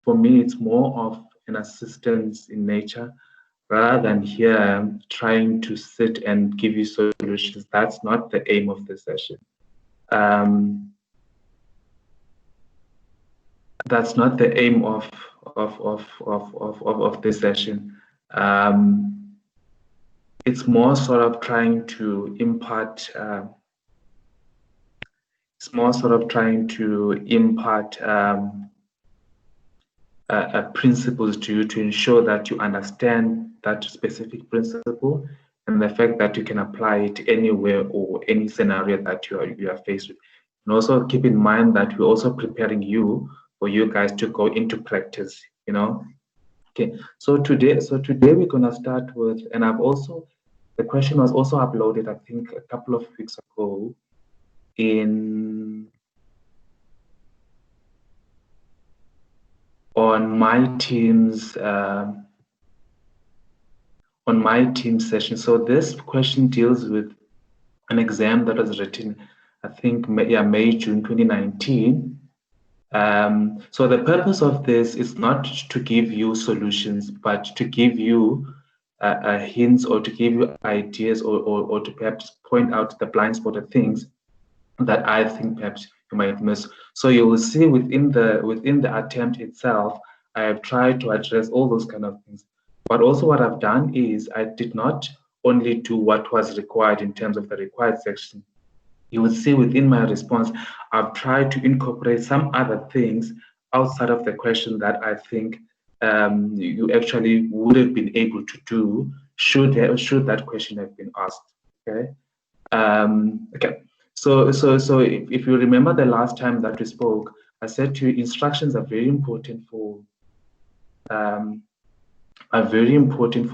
for me, it's more of an assistance in nature rather than here trying to sit and give you solutions. That's not the aim of the session. That's not the aim of this session. It's more sort of trying to impart. It's more sort of trying to impart principles to you to ensure that you understand that specific principle and the fact that you can apply it anywhere or any scenario that you are faced with. And also keep in mind that we're also preparing you for you guys to go into practice, you know. Okay, so today we're gonna start with, and the question was also uploaded, I think, a couple of weeks ago on my team's session. So this question deals with an exam that was written, I think, May, June 2019. So the purpose of this is not to give you solutions, but to give you hints or to give you ideas or to perhaps point out the blind spotted things that I think perhaps you might miss. So you will see within the attempt itself, I have tried to address all those kind of things. But also what I've done is I did not only do what was required in terms of the required section. You will see within my response, I've tried to incorporate some other things outside of the question that I think you actually would have been able to do should that question have been asked. Okay. Okay. So if you remember the last time that we spoke, I said to you, instructions are very important for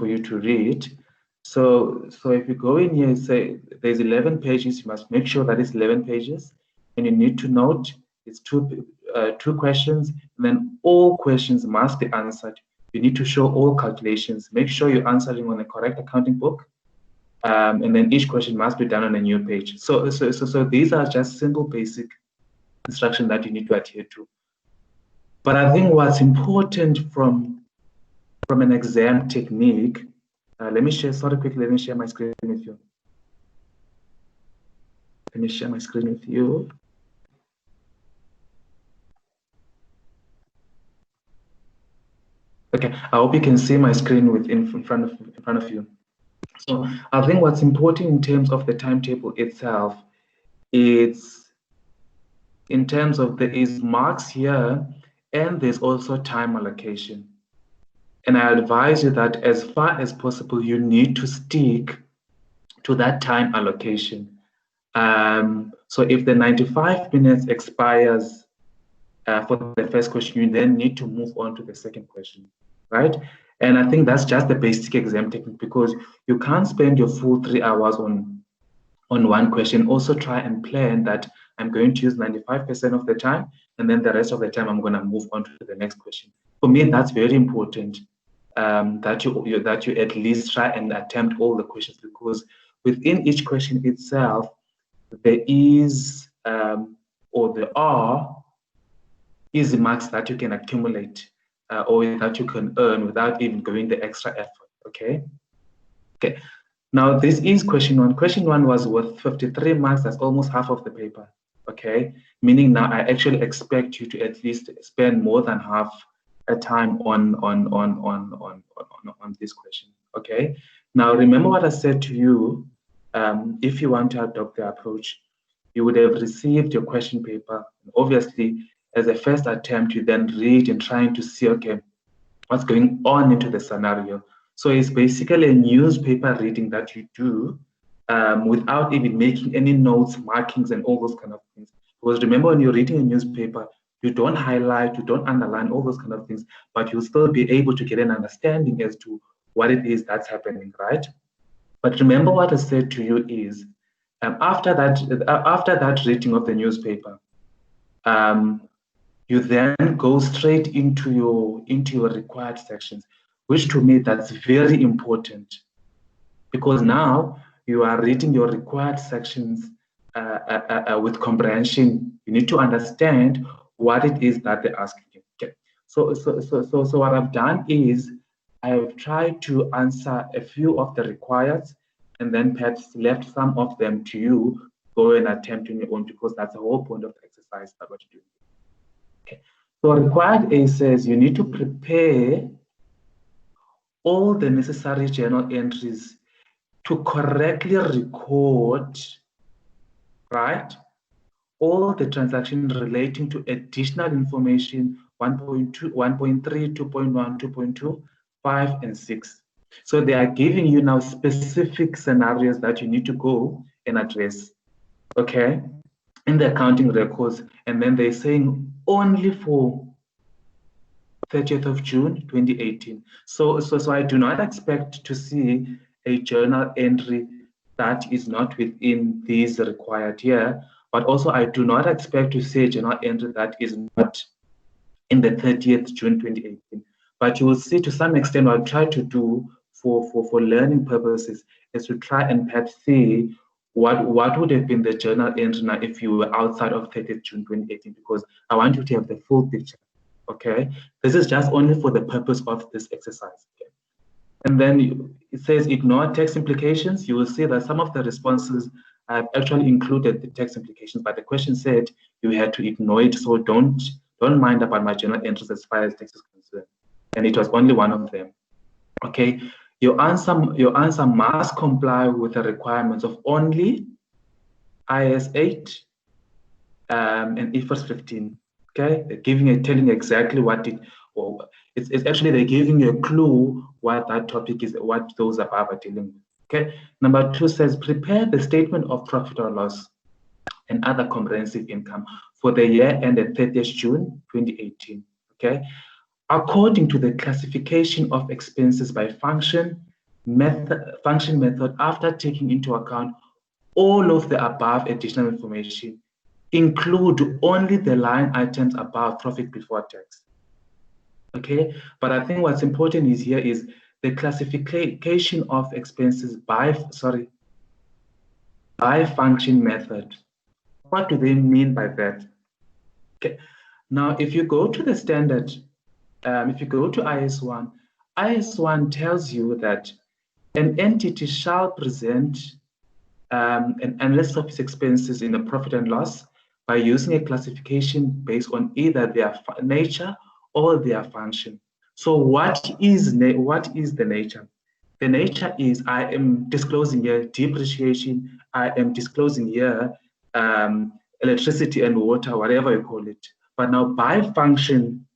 you to read. So if you go in here and say there's 11 pages, you must make sure that it's 11 pages, and you need to note it's two questions, and then all questions must be answered. You need to show all calculations. Make sure you're answering on the correct accounting book. And then each question must be done on a new page. So these are just simple, basic instructions that you need to adhere to. But I think what's important from an exam technique, let me share my screen with you. Let me share my screen with you. Okay, I hope you can see my screen in front of you. So I think what's important in terms of the timetable itself, it's in terms of there is marks here and there's also time allocation. And I advise you that as far as possible, you need to stick to that time allocation. So if the 95 minutes expires for the first question, you then need to move on to the second question, right? And I think that's just the basic exam technique, because you can't spend your full 3 hours on one question. Also try and plan that I'm going to use 95% of the time, and then the rest of the time I'm going to move on to the next question. For me, that's very important, that you at least try and attempt all the questions, because within each question itself, there is or there are easy marks that you can accumulate or that you can earn without even going the extra effort. Okay. Now this is question one. Question one was worth 53 marks. That's almost half of the paper. Okay, meaning now I actually expect you to at least spend more than half a time on this question. Okay. Now remember what I said to you. If you want to adopt the approach, you would have received your question paper. Obviously, as a first attempt, you then read and trying to see, okay, what's going on into the scenario. So it's basically a newspaper reading that you do without even making any notes, markings, and all those kind of things. Because remember, when you're reading a newspaper, you don't highlight, you don't underline all those kind of things, but you'll still be able to get an understanding as to what it is that's happening, right? But remember what I said to you is, after that reading of the newspaper, you then go straight into your required sections, which to me that's very important, because now you are reading your required sections with comprehension. You need to understand what it is that they're asking you. Okay. So what I've done is I've tried to answer a few of the required, and then perhaps left some of them to you, go and attempt on your own, because that's the whole point of the exercise that what you do. Okay. So required A says you need to prepare all the necessary journal entries to correctly record, right, all the transactions relating to additional information 1.2, 1.3, 2.1, 2.2, 5, and 6. So they are giving you now specific scenarios that you need to go and address, okay, in the accounting records. And then they're saying only for 30th of June 2018. So I do not expect to see a journal entry that is not within these required here, but also I do not expect to see a journal entry that is not in the 30th June 2018. But you will see, to some extent, what I'll try to do for learning purposes is to try and perhaps see what would have been the journal entry now if you were outside of 30th June 2018, because I want you to have the full picture. Okay, this is just only for the purpose of this exercise. Okay? And then it says ignore text implications. You will see that some of the responses I've actually included the text implications, but the question said you had to ignore it. So don't mind about my journal entries as far as text is concerned. And it was only one of them. Okay, your answer must comply with the requirements of only IS 8 and IFRS 15. Okay, they're telling you exactly what it, or it's actually they're giving you a clue what that topic is, what those above are dealing with. Okay, number 2 says prepare the statement of profit or loss and other comprehensive income for the year ended 30th June 2018. Okay, according to the classification of expenses by function method after taking into account all of the above additional information, include only the line items above profit before tax. Okay, but I think what's important is here is the classification of expenses by function method. What do they mean by that? Okay, now if you go to the standard, if you go to IS1, IS1 tells you that an entity shall present an analysis of its expenses in the profit and loss by using a classification based on either their nature or their function. So what is the nature? The nature is I am disclosing here depreciation, I am disclosing here electricity and water, whatever you call it. But now by function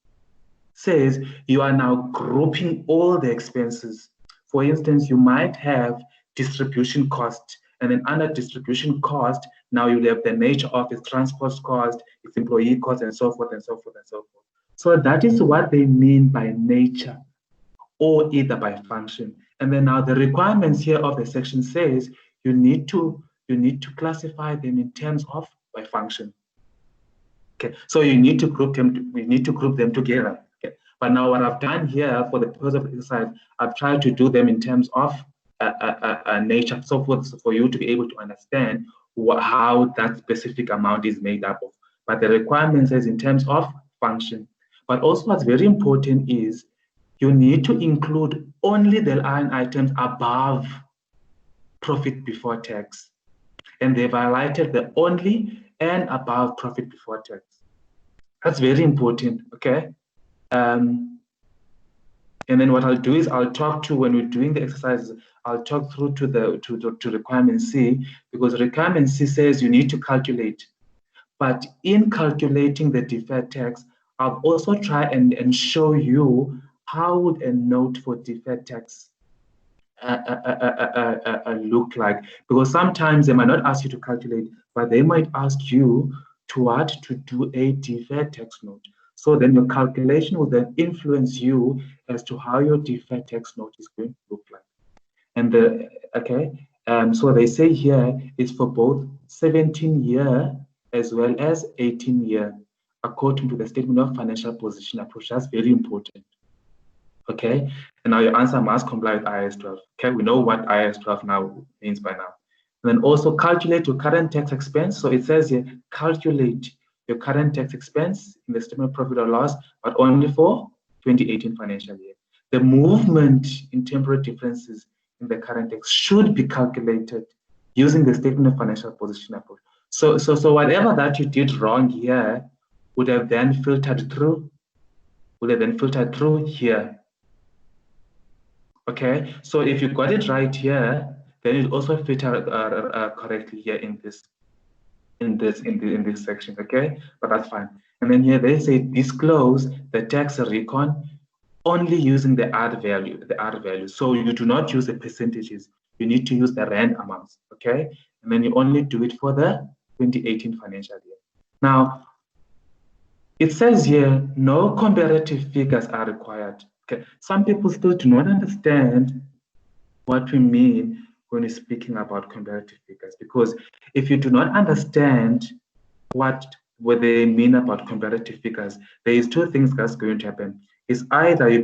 says you are now grouping all the expenses. For instance, you might have distribution cost, and then under distribution cost, now you have the nature of its transport cost, its employee cost, and so forth and so forth and so forth. So that is what they mean by nature, or either by function. And then now the requirements here of the section says you need to classify them in terms of by function. Okay, so you need to group them. We need to group them together. Okay, but now what I've done here for the purpose of exercise, I've tried to do them in terms of nature, so for you to be able to understand how that specific amount is made up of. But the requirement says in terms of function. But also what's very important is you need to include only the line items above profit before tax. And they've highlighted the only and above profit before tax. That's very important, okay? And then what I'll do is I'll talk to, when we're doing the exercises, I'll talk through to requirement C, because requirement C says you need to calculate. But in calculating the deferred tax, I'll also try and show you how would a note for deferred tax look like, because sometimes they might not ask you to calculate, but they might ask you to do a deferred tax note. So then your calculation will then influence you as to how your deferred tax note is going to look like. And so they say here is for both 17-year as well as 18-year, according to the statement of financial position approach. That's very important. Okay, and now your answer must comply with IAS 12. Okay, we know what IAS 12 now means by now. And then also calculate your current tax expense. So it says here, calculate your current tax expense in the statement of profit or loss, but only for 2018 financial year. The movement in temporary differences in the current tax should be calculated using the statement of financial position approach. So whatever that you did wrong here would have then filtered through here. Okay, so if you got it right here, then it also filtered correctly here in this section. Okay, but that's fine. And then here they say disclose the tax recon only using the R value. So you do not use the percentages. You need to use the rand amounts. Okay, and then you only do it for the 2018 financial year. Now, it says here, no comparative figures are required. Okay, some people still do not understand what we mean when we're speaking about comparative figures, because if you do not understand what they mean about comparative figures, there is two things that's going to happen. It's either it's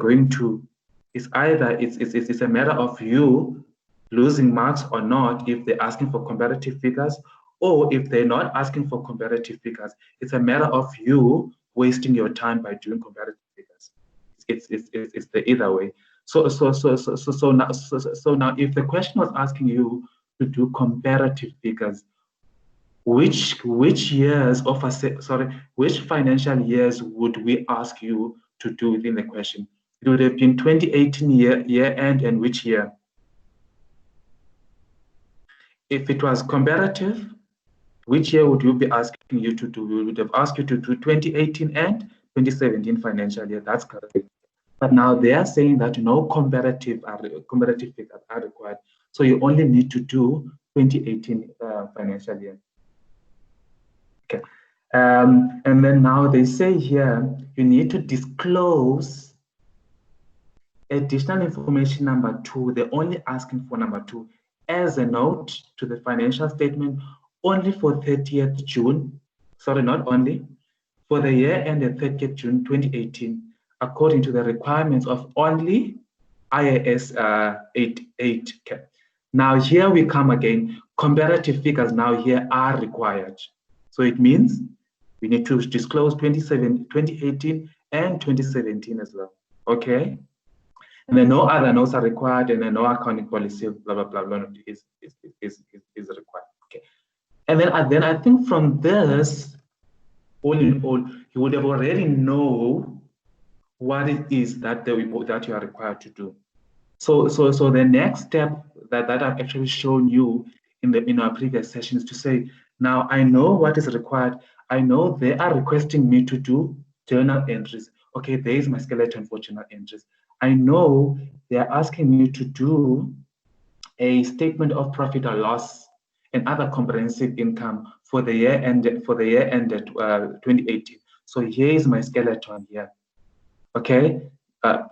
a matter of you losing marks or not if they're asking for comparative figures, or if they're not asking for comparative figures, it's a matter of you wasting your time by doing comparative figures. It's the either way. So now if the question was asking you to do comparative figures, which financial years would we ask you to do within the question? It would have been 2018 year end, and which year? If it was comparative, which year would you be asking you to do? We would have asked you to do 2018 and 2017 financial year. That's correct. But now they are saying that no comparative figures are required. So you only need to do 2018 financial year. Okay. And then now they say here, you need to disclose additional information number 2. They're only asking for number 2 as a note to the financial statement only for 30th June. Sorry, not only. For the year ended 30th June 2018, according to the requirements of only IAS 88. Okay. Now here we come again. Comparative figures now here are required. So it means we need to disclose 2018 and 2017 as well. Okay. And then no other notes are required, and then no accounting policy, blah blah blah, blah is required. Okay. And then I think from this, all in all, you would have already know what it is that you are required to do. So the next step that I've actually shown you in our previous session is to say, now I know what is required. I know they are requesting me to do journal entries. Okay, there is my skeleton for journal entries. I know they are asking me to do a statement of profit or loss and other comprehensive income for the year ended 2018. So here is my skeleton here. Okay,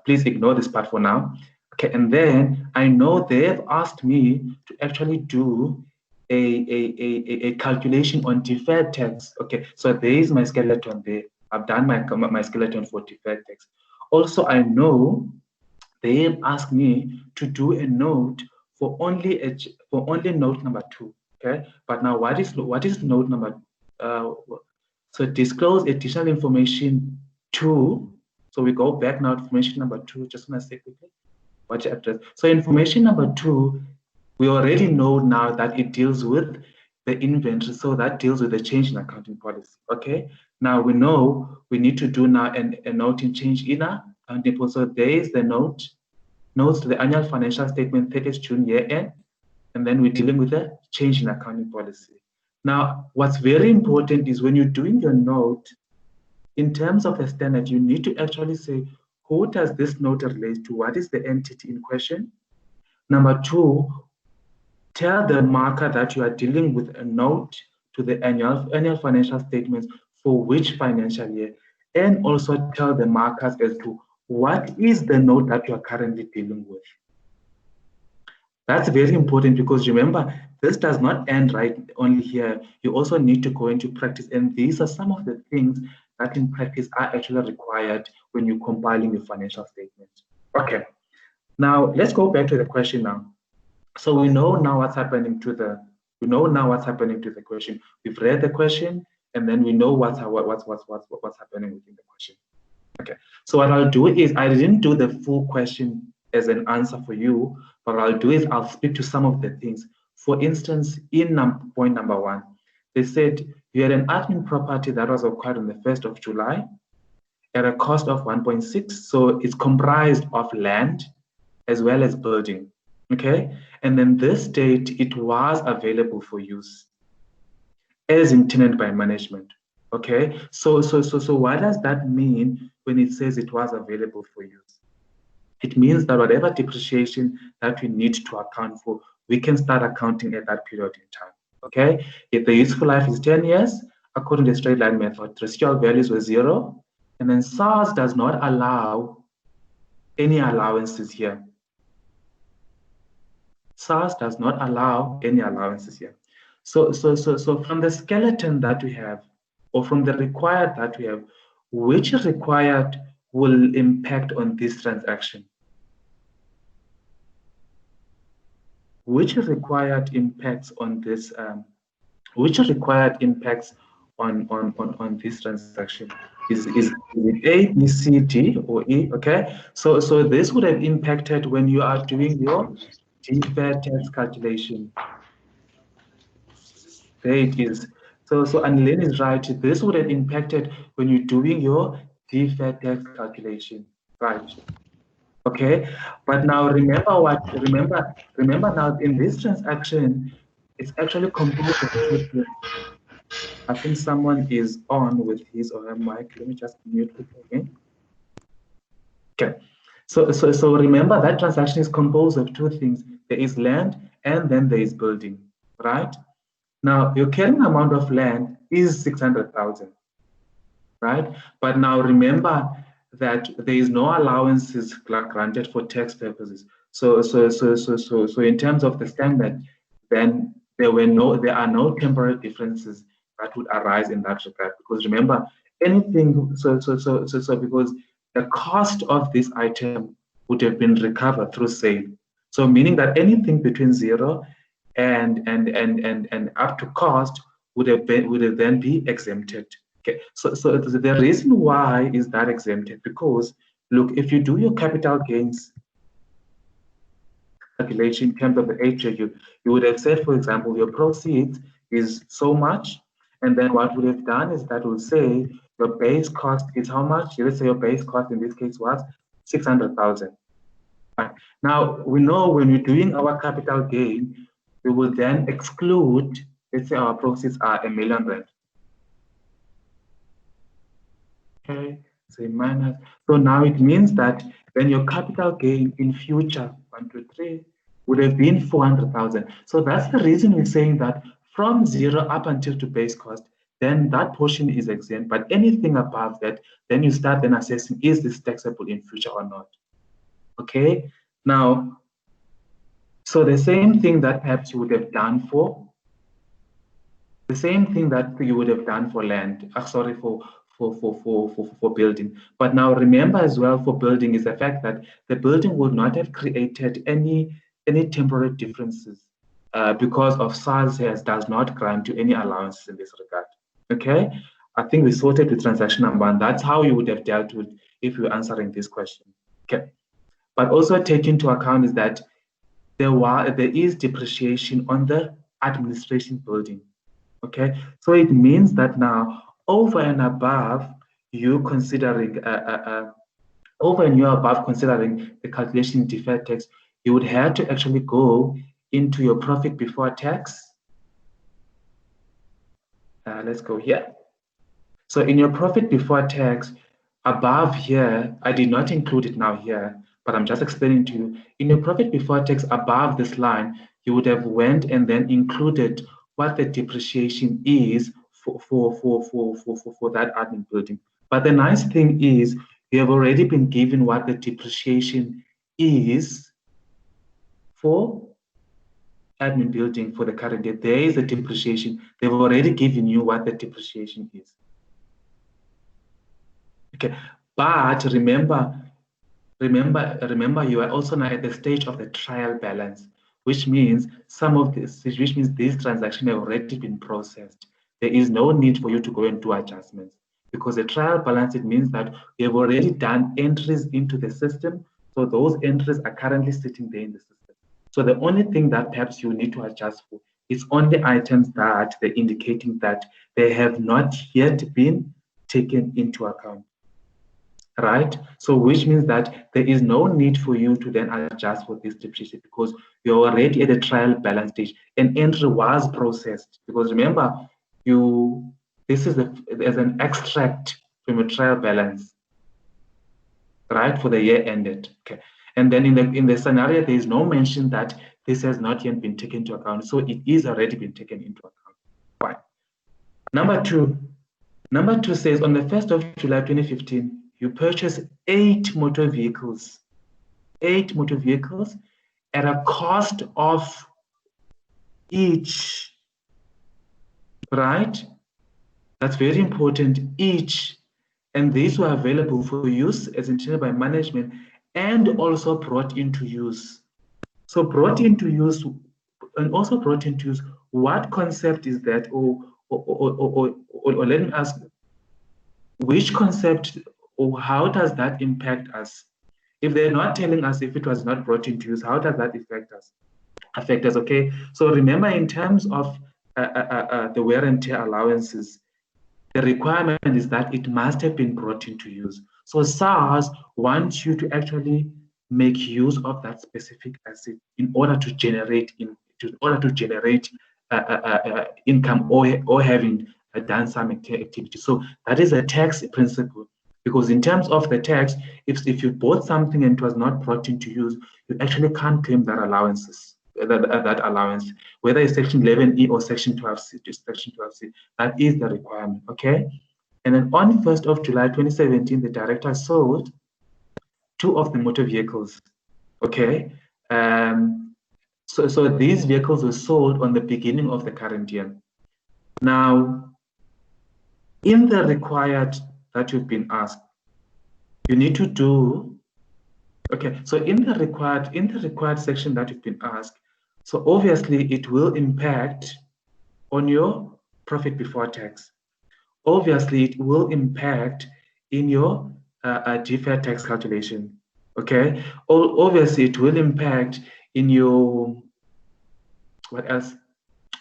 please ignore this part for now. Okay, and then I know they've asked me to actually do a calculation on deferred tax. Okay, so there is my skeleton there. I've done my skeleton for deferred tax. Also, I know they've asked me to do a note for only note number 2. Okay, but now what is note number? So disclose additional information 2. So we go back now to information number 2. Just gonna say quickly what you address. So information number 2, we already know now that it deals with the inventory. So that deals with the change in accounting policy. Okay. Now we know we need to do now a note in change in accounting policy. So there is the notes to the annual financial statement 30th June year end, and then we're dealing with the change in accounting policy. Now, what's very important is when you're doing your note, in terms of the standard, you need to actually say, who does this note relate to? What is the entity in question? Number 2, tell the marker that you are dealing with a note to the annual financial statements for which financial year, and also tell the markers as to what is the note that you are currently dealing with. That's very important, because remember, this does not end right only here. You also need to go into practice, and these are some of the things that in practice are actually required when you're compiling your financial statement. Okay, now let's go back to the question now. So we know now what's happening to the question. We've read the question, and then we know what's happening within the question. Okay, so what I'll do is I didn't do the full question as an answer for you, but what I'll do is I'll speak to some of the things. For instance, in point number 1, they said you had an admin property that was acquired on the 1st of July at a cost of 1.6. So it's comprised of land as well as building. Okay, and then this date it was available for use as intended by management. Okay, so what does that mean when it says it was available for use? It means that whatever depreciation that we need to account for, we can start accounting at that period in time. Okay, if the useful life is 10 years, according to the straight line method, residual values were 0, and then SARS does not allow any allowances here. SARS does not allow any allowances here. So from the skeleton that we have, or from the required that we have, which required will impact on this transaction? Which required impacts on this? Which required impacts on this transaction? Is it A, B, C, D, or E? Okay, so this would have impacted when you are doing your deferred tax calculation. There it is. So Anilene is right. This would have impacted when you're doing your deferred tax calculation, right? Okay, but now remember now in this transaction, it's actually composed of 2 things. I think someone is on with his or her mic. Let me just mute it again. Okay, so remember that transaction is composed of 2 things. There is land and then there is building, right? Now, your carrying amount of land is 600,000, right? But now remember that there is no allowances granted for tax purposes. So in terms of the standard, then there are no temporary differences that would arise in that regard. Because remember, anything because the cost of this item would have been recovered through sale. So meaning that anything between 0 and up to cost would have then be exempted. Okay, so the reason why is that exempted, because look, if you do your capital gains calculation in terms of the HAU, you would have said, for example, your proceeds is so much, and then what would have done is that will say your base cost is how much? Let's say your base cost in this case was 600,000. Right. Now we know when we're doing our capital gain, we will then exclude, let's say our proceeds are R1 million. Okay, so minus. So now it means that then your capital gain in future, 1, 2, 3, would have been 400,000. So that's the reason we're saying that from 0 up until to base cost, then that portion is exempt. But anything above that, then you start then assessing, is this taxable in future or not? Okay, now, so the same thing that perhaps you would have done for, the same thing that you would have done for land, sorry, for building. But now remember as well for building is the fact that the building would not have created any temporary differences because of SARS does not grant you any allowances in this regard. Okay, I think we sorted with transaction number 1. That's how you would have dealt with if you're answering this question. Okay, but also take into account is that there is depreciation on the administration building. Okay, so it means that now over and above you considering over and above considering the calculation deferred tax, you would have to actually go into your profit before tax. Let's go here. So in your profit before tax, above here, I did not include it now here, but I'm just explaining to you. In your profit before tax above this line, you would have went and then included what the depreciation is for that admin building. But the nice thing is you have already been given what the depreciation is for admin building for the current year. There is a depreciation. They've already given you what the depreciation is. Okay, but remember, you are also now at the stage of the trial balance, which means these transactions have already been processed. there is no need for you to go and do adjustments, because a trial balance, it means that we have already done entries into the system. So those entries are currently sitting there in the system. So the only thing that perhaps you need to adjust for is only items that they're indicating that they have not yet been taken into account, right? So which means that there is no need for you to then adjust for this depreciation, because you're already at the trial balance stage. An entry was processed, because remember, this is as an extract from a trial balance, right, for the year ended. Okay. And then in the scenario, there is no mention that this has not yet been taken into account. So it is already been taken into account. Fine. Number two says, on the 1st of July 2015, you purchase 8 motor vehicles. 8 motor vehicles at a cost of each, right? That's very important, each. And these were available for use as intended by management and also brought into use. So brought into use, and also brought into use, what concept is that? Or let me ask, which concept, or how does that impact us? If they're not telling us if it was not brought into use, how does that affect us? Okay, so remember, in terms of the wear and tear allowances, the requirement is that it must have been brought into use. So SARS wants you to actually make use of that specific asset in order to generate income, or having done some activity. So that is a tax principle, because in terms of the tax, if you bought something and it was not brought into use, you actually can't claim that that allowance, whether it's Section 11E or Section 12C. Section 12C, that is the requirement. Okay. And then on 1st of July 2017, the director sold 2 of the motor vehicles. Okay. So these vehicles were sold on the beginning of the current year. Now, in the required that you've been asked, you need to do, okay, so in the required section that you've been asked, so obviously it will impact on your profit before tax. Obviously it will impact in your deferred tax calculation. Okay, obviously it will impact in your, what else?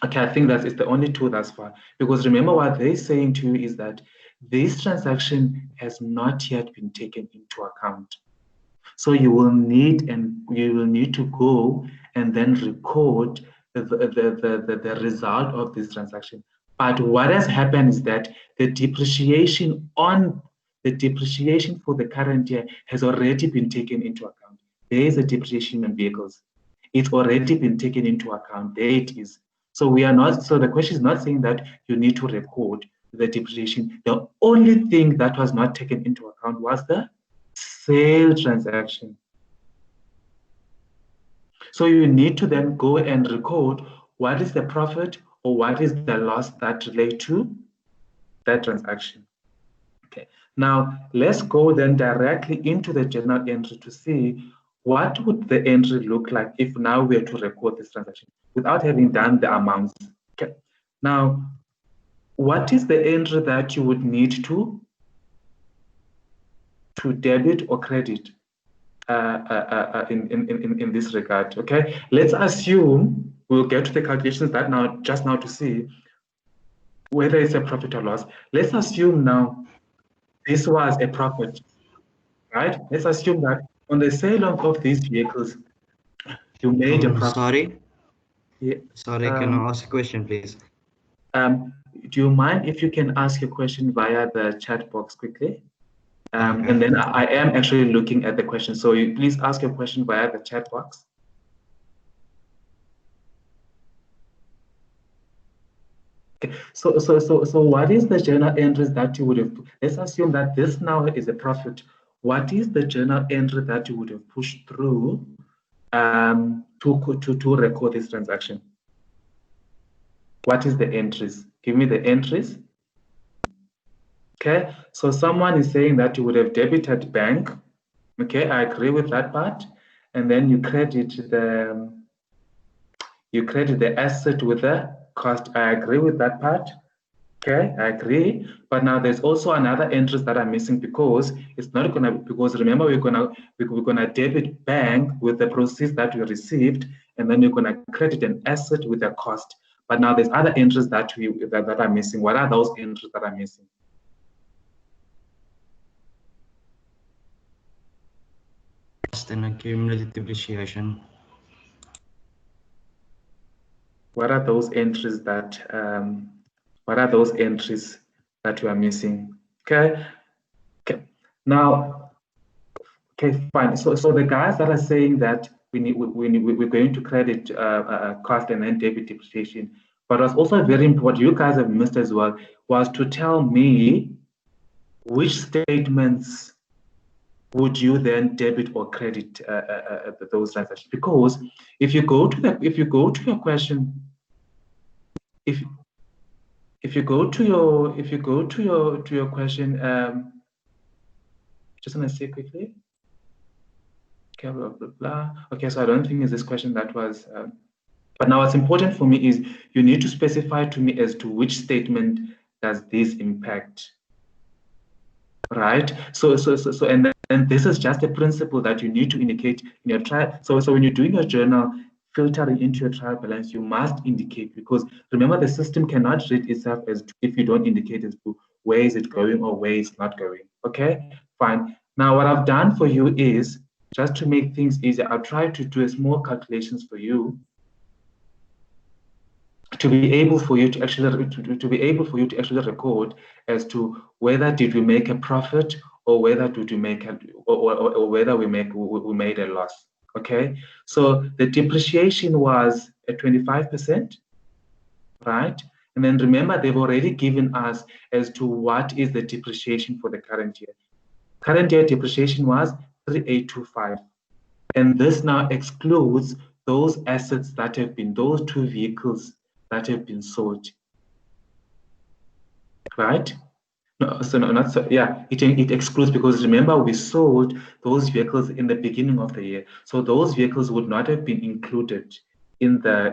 Okay, I think that is the only 2 thus far, because remember what they're saying to you is that this transaction has not yet been taken into account. So you will need to go and then record the result of this transaction. But what has happened is that the depreciation for the current year has already been taken into account. There is a depreciation on vehicles. It's already been taken into account. There it is. So the question is not saying that you need to record the depreciation. The only thing that was not taken into account was the sale transaction. So you need to then go and record what is the profit or what is the loss that relate to that transaction. Okay. Now let's go then directly into the journal entry to see what would the entry look like if now we are to record this transaction without having done the amounts. Okay. Now, what is the entry that you would need to debit or credit in this regard? Okay, let's assume we'll get to the calculations just now to see whether it's a profit or loss. Let's assume now this was a profit, right? Let's assume that on the sale of these vehicles, you made a profit. Sorry. Yeah. Sorry, can I ask a question, please? Do you mind if you can ask your question via the chat box quickly? Okay. And then I am actually looking at the question. So you please ask your question via the chat box. Okay. So what is the journal entries that you would have? Let's assume that this now is a profit. What is the journal entry that you would have pushed through to record this transaction? What is the entries? Give me the entries. Okay, so someone is saying that you would have debited bank. Okay, I agree with that part. And then you credit the asset with the cost. I agree with that part. Okay, I agree. But now there's also another interest that I'm missing because it's not gonna, because remember we're gonna debit bank with the proceeds that we received, and then we're gonna credit an asset with a cost. But now there's other interests that that are missing. What are those interests that are missing? Cost and accumulated depreciation. What are those entries that you are missing? Okay. Okay. Now, okay, fine. So the guys that are saying that we're going to credit cost and then debit depreciation, but what's also very important, you guys have missed as well, was to tell me which statements would you then debit or credit those transactions? Because if you go to your question, if you go to your question, just want to say quickly. Okay, blah blah blah. Okay, so I don't think it's this question that was. But now, what's important for me is you need to specify to me as to which statement does this impact, right? So and this is just a principle that you need to indicate in your trial. So when you're doing your journal, filtering into your trial balance, you must indicate, because remember the system cannot read itself as if you don't indicate as to where is it going or where it's not going. Okay, fine. Now what I've done for you is, just to make things easier, I'll try to do a small calculations for you to be able for you to actually record as to whether did we make a profit or whether did we make a, or whether we made a loss. Okay, so the depreciation was at 25%, right? And then remember, they've already given us as to what is the depreciation for the current year. Current year depreciation was 3825, and this now excludes those assets that have been, those two vehicles that have been sold, right? No, so no, not so. Yeah, it excludes, because remember we sold those vehicles in the beginning of the year, so those vehicles would not have been included in the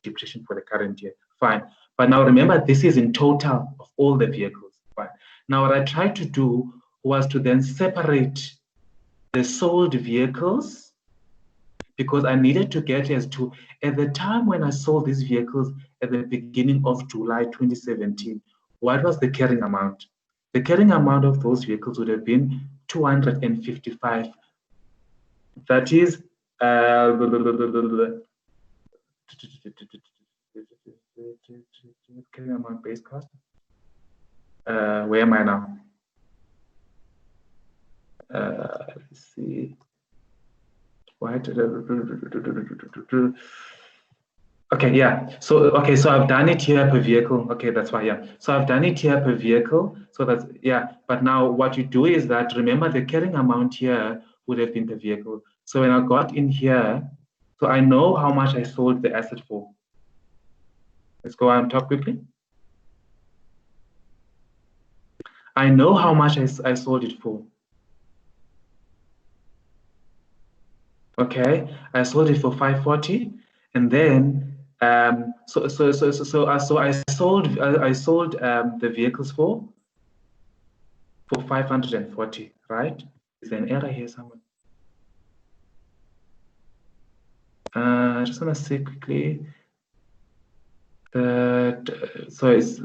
depreciation for the current year. Fine, but now remember this is in total of all the vehicles. Fine. Now what I tried to do was to then separate the sold vehicles, because I needed to get as to, at the time when I sold these vehicles at the beginning of July 2017, what was the carrying amount? The carrying amount of those vehicles would have been 255. That is, carrying amount base cost. Where am I now? Let's see. Right. Okay, yeah. So I've done it here per vehicle. Okay, that's why, yeah. So I've done it here per vehicle. So that's, yeah. But now what you do is that, remember the carrying amount here would have been per vehicle. So when I got in here, so I know how much I sold the asset for. Let's go on top quickly. I know how much I sold it for. Okay, I sold it for 540, and then so I sold the vehicles for 540, right? Is there an error here somewhere? I just want to see quickly that, so it's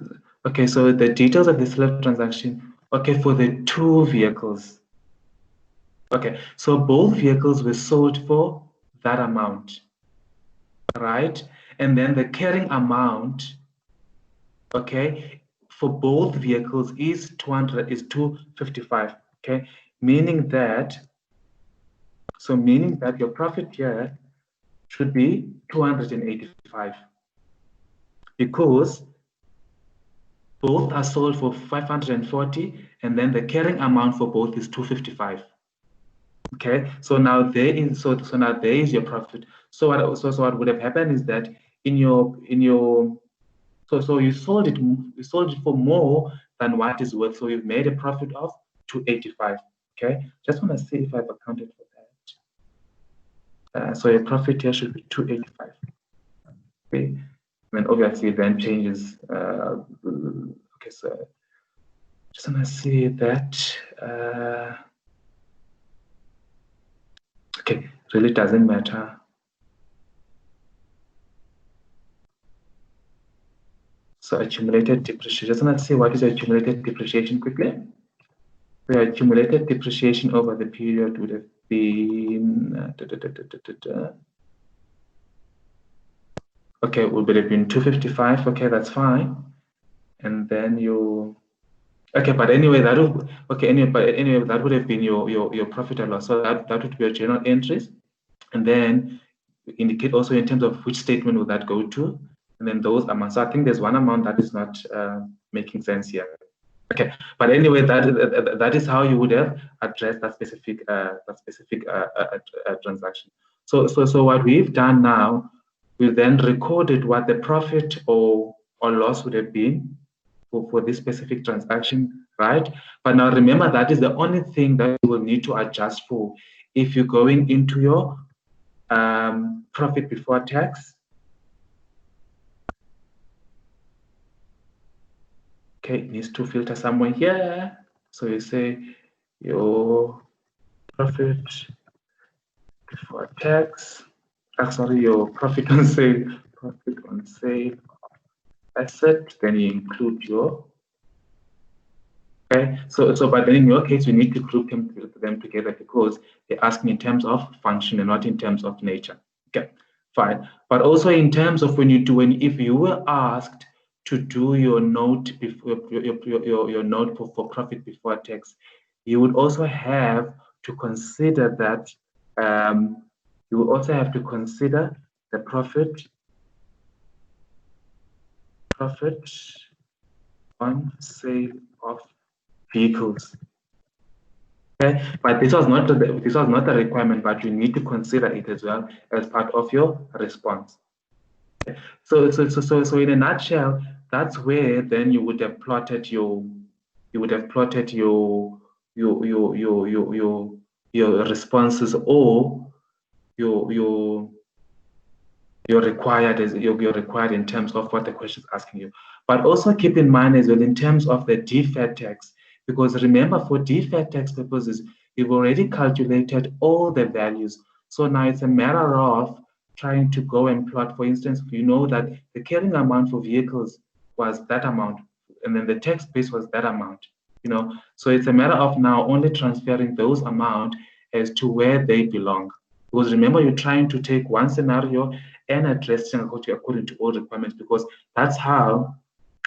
okay. So the details of the select transaction. Okay, for the two vehicles. Okay, so both vehicles were sold for that amount, right? And then the carrying amount, okay, for both vehicles is 255. Okay, meaning that your profit here should be 285, because both are sold for 540, and then the carrying amount for both is 255. Okay, so now there is now there is your profit. So what would have happened is that in your so you sold it for more than what is worth. So you've made a profit of 285. Okay, just want to see if I've accounted for that. So your profit here should be 285. Okay, And obviously then changes. Okay, so just want to see that. Okay, really doesn't matter. So accumulated depreciation. Just want to see what is accumulated depreciation quickly. The accumulated depreciation over the period would have been okay, would have been 255. Okay, that's fine. And then you okay, but anyway, that would okay anyway, but anyway, that would have been your profit and loss. So that would be your journal entries, and then indicate also in terms of which statement would that go to, and then those amounts. So I think there's one amount that is not making sense here. Okay, but anyway, that is how you would have addressed that specific transaction. So what we've done now, we then recorded what the profit or loss would have been for this specific transaction, right? But now remember, that is the only thing that you will need to adjust for if you're going into your profit before tax. Okay, it needs to filter somewhere here. So you say your profit before tax, sorry, your profit on sale asset, then you include your, okay, so but then in your case, we need to group them together because they're asking in terms of function and not in terms of nature. Okay, fine. But also in terms of if you were asked to do your note before your note for profit before tax, you would also have to consider that you will also have to consider the profit on sale of vehicles. Okay, but this was not a requirement, but you need to consider it as well as part of your response. Okay. So in a nutshell, that's where then you would have plotted your responses or you're required in terms of what the question is asking you. But also keep in mind as well in terms of the deferred tax, because remember, for deferred tax purposes, you've already calculated all the values. So now it's a matter of trying to go and plot. For instance, you know that the carrying amount for vehicles was that amount, and then the tax base was that amount. You know, so it's a matter of now only transferring those amount as to where they belong. Because remember, you're trying to take one scenario and address it according to all requirements, because that's how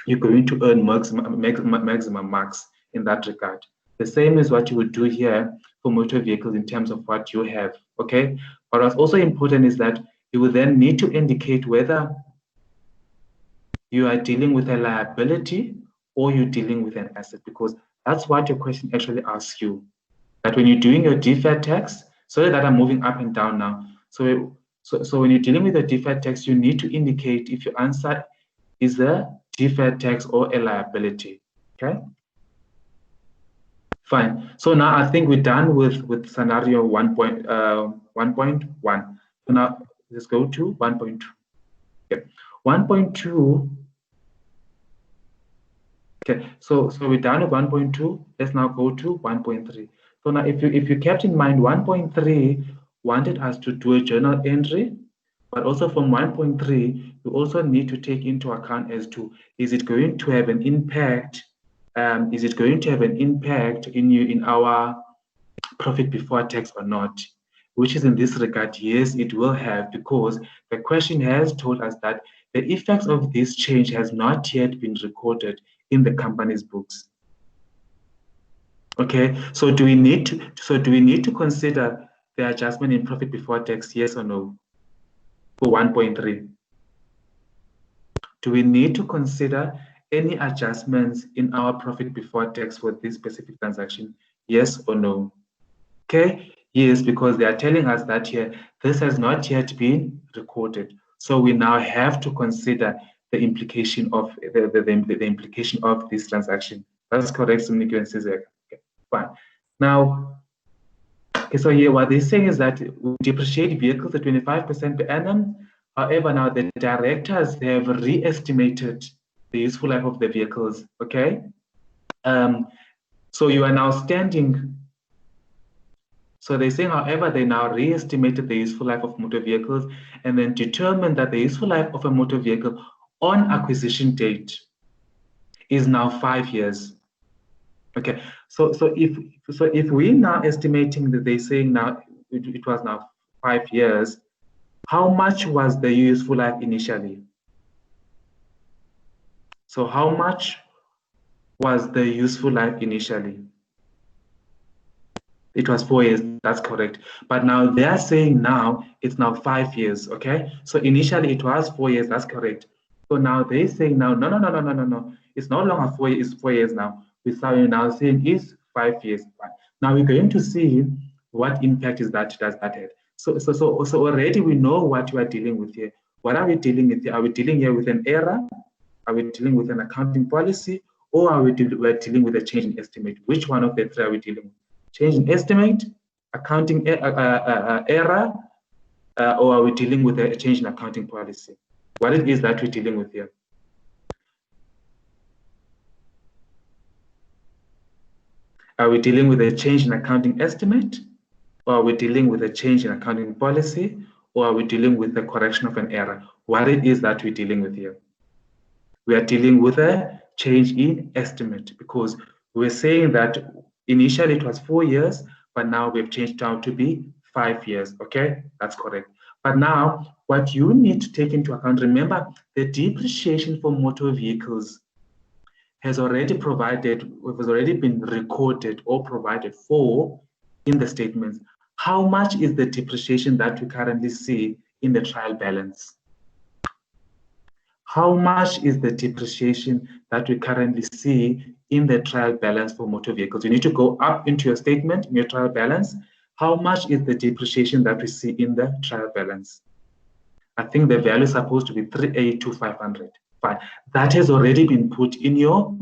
you're going to earn maximum marks in that regard. The same is what you would do here for motor vehicles in terms of what you have, okay? But what's also important is that you will then need to indicate whether you are dealing with a liability or you're dealing with an asset, because that's what your question actually asks you. That when you're doing your deferred tax, sorry that I'm moving up and down now. So when you're dealing with a deferred tax, you need to indicate if your answer is a deferred tax or a liability. Okay. Fine. So now I think we're done with scenario 1.1. So now let's go to 1.2. Okay. 1.2. Okay. So we're done with 1.2. Let's now go to 1.3. So now if you kept in mind 1.3 wanted us to do a journal entry, but also from 1.3, you also need to take into account as to, is it going to have an impact? Is it going to have an impact in our profit before tax or not? Which is in this regard, yes, it will have, because the question has told us that the effects of this change has not yet been recorded in the company's books. Okay, so do we need to consider the adjustment in profit before tax, yes or no? For 1.3, do we need to consider any adjustments in our profit before tax for this specific transaction, yes or no? Okay, yes, because they are telling us that here this has not yet been recorded, so we now have to consider the implication of the implication of this transaction. That's correct, Sumniki and Cesar. Okay, fine. Now, okay, so here what they're saying is that we depreciate vehicles at 25% per annum. However, now the directors have re-estimated the useful life of the vehicles, okay? So you are now standing. So they're saying, however, they now re-estimated the useful life of motor vehicles and then determined that the useful life of a motor vehicle on acquisition date is now 5 years. Okay, so if we now estimating that they're saying now it was now 5 years, how much was the useful life initially? So how much was the useful life initially? It was 4 years, that's correct. But now they are saying now it's now 5 years, okay? So initially it was 4 years, that's correct. So now they say now, no. It's no longer 4 years, it's 4 years now. We're now saying is 5 years. Now we're going to see what impact is that does that have. So already we know what we are dealing with here. What are we dealing with here? Are we dealing here with an error? Are we dealing with an accounting policy? Or are we dealing with a change in estimate? Which one of the three are we dealing with? Change in estimate, accounting error, or are we dealing with a change in accounting policy? What it is that we're dealing with here? Are we dealing with a change in accounting estimate, or are we dealing with a change in accounting policy, or are we dealing with the correction of an error? What it is that we're dealing with here? We are dealing with a change in estimate because we're saying that initially it was 4 years, but now we've changed down to be 5 years. Okay, that's correct. But now what you need to take into account, remember the depreciation for motor vehicles has already been recorded or provided for in the statements. How much is the depreciation that we currently see in the trial balance? How much is the depreciation that we currently see in the trial balance for motor vehicles? You need to go up into your statement, in your trial balance. How much is the depreciation that we see in the trial balance? I think the value is supposed to be 382,500. Fine. That has already been put in your,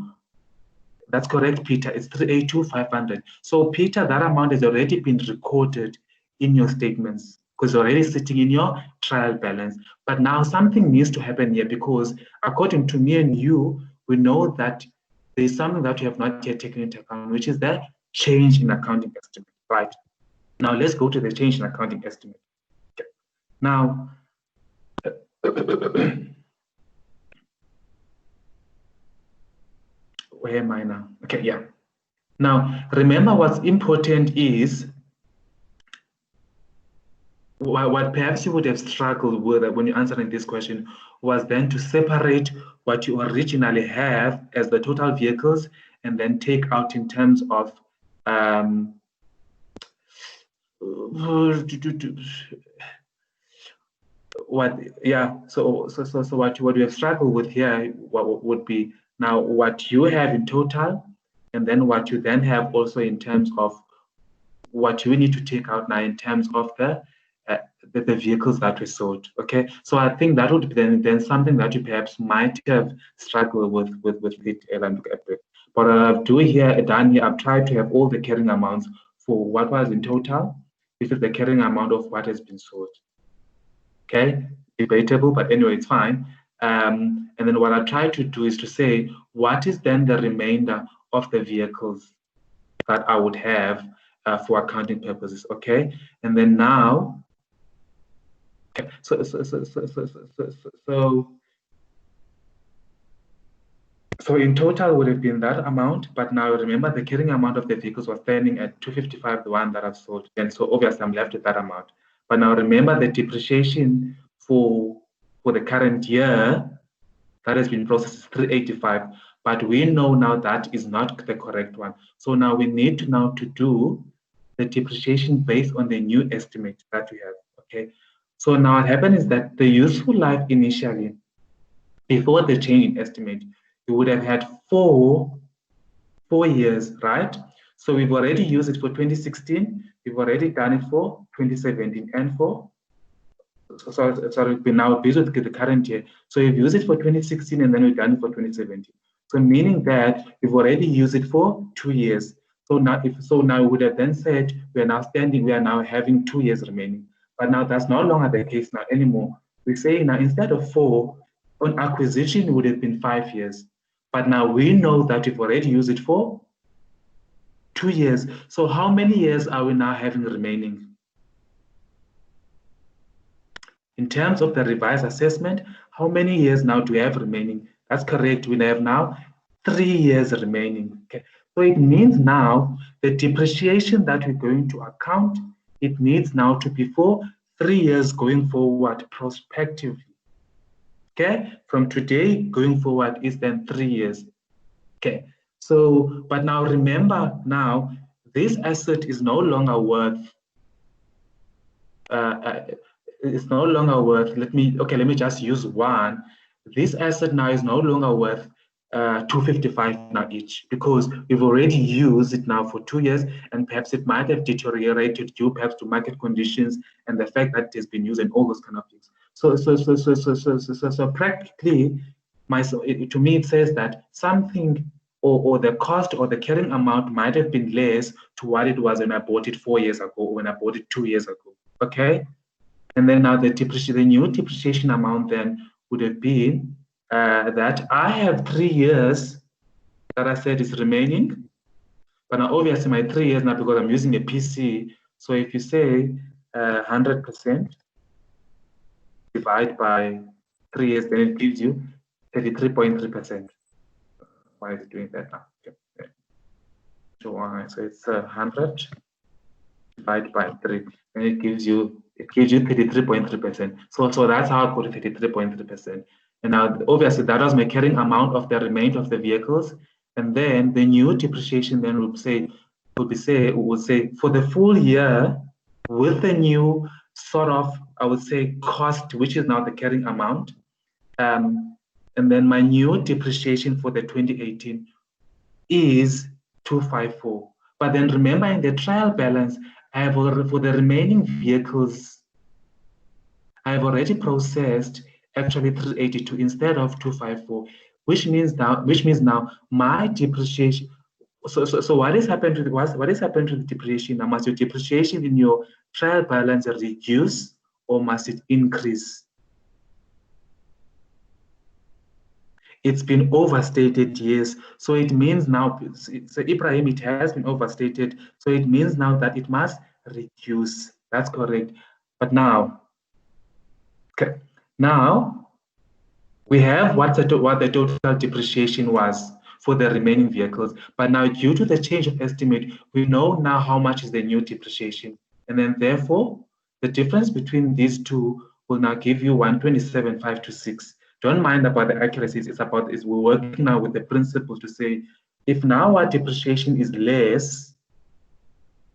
that's correct, Peter. It's 382,500. So, Peter, that amount has already been recorded in your statements because it's already sitting in your trial balance. But now something needs to happen here because according to me and you, we know that there's something that we have not yet taken into account, which is the change in accounting estimate, right? Now let's go to the change in accounting estimate. Okay. Now, where am I now? Okay, yeah. Now, remember what's important is what perhaps you would have struggled with when you're answering this question was then to separate what you originally have as the total vehicles and then take out in terms of what we have struggled with here would be now what you have in total and then what you then have also in terms of what you need to take out now in terms of the vehicles that we sold. Okay, so I think that would be then something that you perhaps might have struggled with it. But what I've done here, I've tried to have all the carrying amounts for what was in total. This is the carrying amount of what has been sold. Okay, debatable, but anyway, it's fine. And then what I try to do is to say, what is then the remainder of the vehicles that I would have for accounting purposes, okay? And then now, okay, so in total would have been that amount, but now remember the carrying amount of the vehicles was standing at 255, the one that I've sold, and so obviously I'm left with that amount. But now remember the depreciation for the current year that has been processed is 385, but we know now that is not the correct one. So now we need to do the depreciation based on the new estimate that we have, okay? So now what happened is that the useful life initially, before the change in estimate, you would have had 4 years, right? So we've already used it for 2016, we've already done it for 2017 and for sorry, we now based with the current year. So we've used it for 2016 and then we've done it for 2017. So meaning that we've already used it for 2 years. So now we would have then said we are now having 2 years remaining. But now that's no longer the case now anymore. We say now instead of 4, on acquisition it would have been 5 years. But now we know that we've already used it for 2 years. So how many years are we now having remaining? In terms of the revised assessment, how many years now do we have remaining? That's correct. We have now 3 years remaining. Okay. So it means now the depreciation that we're going to account, it needs now to be for 3 years going forward prospectively. Okay, from today going forward is then 3 years. Okay, so but now remember now this asset is no longer worth it's no longer worth, let me just use 1. This asset now is no longer worth 255 now each, because we've already used it now for 2 years, and perhaps it might have deteriorated due perhaps to market conditions and the fact that it has been used and all those kind of things. So practically, to me it says that something or the cost or the carrying amount might have been less to what it was when I bought it 4 years ago or when I bought it 2 years ago. Okay, and then now the new depreciation amount then would have been that I have 3 years that I said is remaining, but now obviously my 3 years now, because I'm using a PC. So if you say 100% divide by 3 years, then it gives you 33.3%. Why is it doing that now? Okay. So it's 100 divided by 3, and it gives you 33.3%. So that's how I got 33.3%. And now obviously that was my carrying amount of the remainder of the vehicles, and then the new depreciation then would say for the full year with the new sort of, I would say, cost, which is now the carrying amount, and then my new depreciation for the 2018 is 254. But then remember, in the trial balance, I have already, for the remaining vehicles, I have already processed actually 382 instead of 254, which means now my depreciation. So what is happened to the depreciation? Now, must your depreciation in your trial balance reduce or must it increase? It's been overstated, yes. So it means now, so Ibrahim, it has been overstated. So it means now that it must reduce. That's correct. But now, okay, now we have what the total depreciation was for the remaining vehicles. But now, due to the change of estimate, we know now how much is the new depreciation. And then therefore, the difference between these two will now give you 127,526. Don't mind about the accuracies. We're working now with the principle to say, if now our depreciation is less,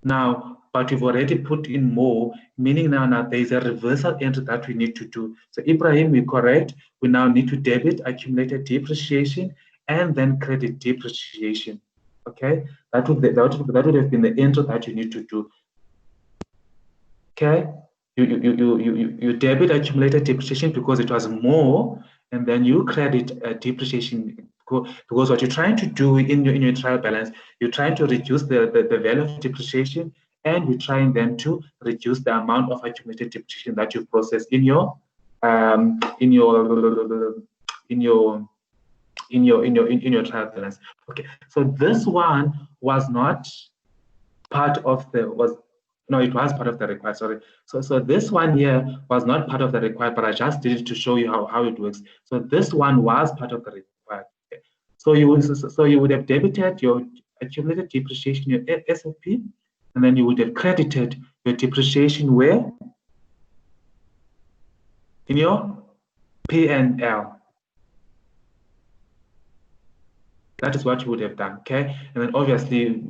now, but we've already put in more, meaning now there's a reversal entry that we need to do. So Ibrahim, we're correct. We now need to debit accumulated depreciation and then credit depreciation. Okay, that would have been the entry that you need to do. Okay, you debit accumulated depreciation because it was more, and then you credit depreciation because what you're trying to do in your trial balance, you're trying to reduce the value of depreciation, and you're trying then to reduce the amount of accumulated depreciation that you've processed in your trial balance. Okay, so this one was not part of the it was part of the required, sorry. So this one here was not part of the required, but I just did it to show you how it works. So this one was part of the required. Okay. So you would have debited your accumulated depreciation, your SFP, and then you would have credited your depreciation where? In your P&L. That is what you would have done, okay? And then obviously,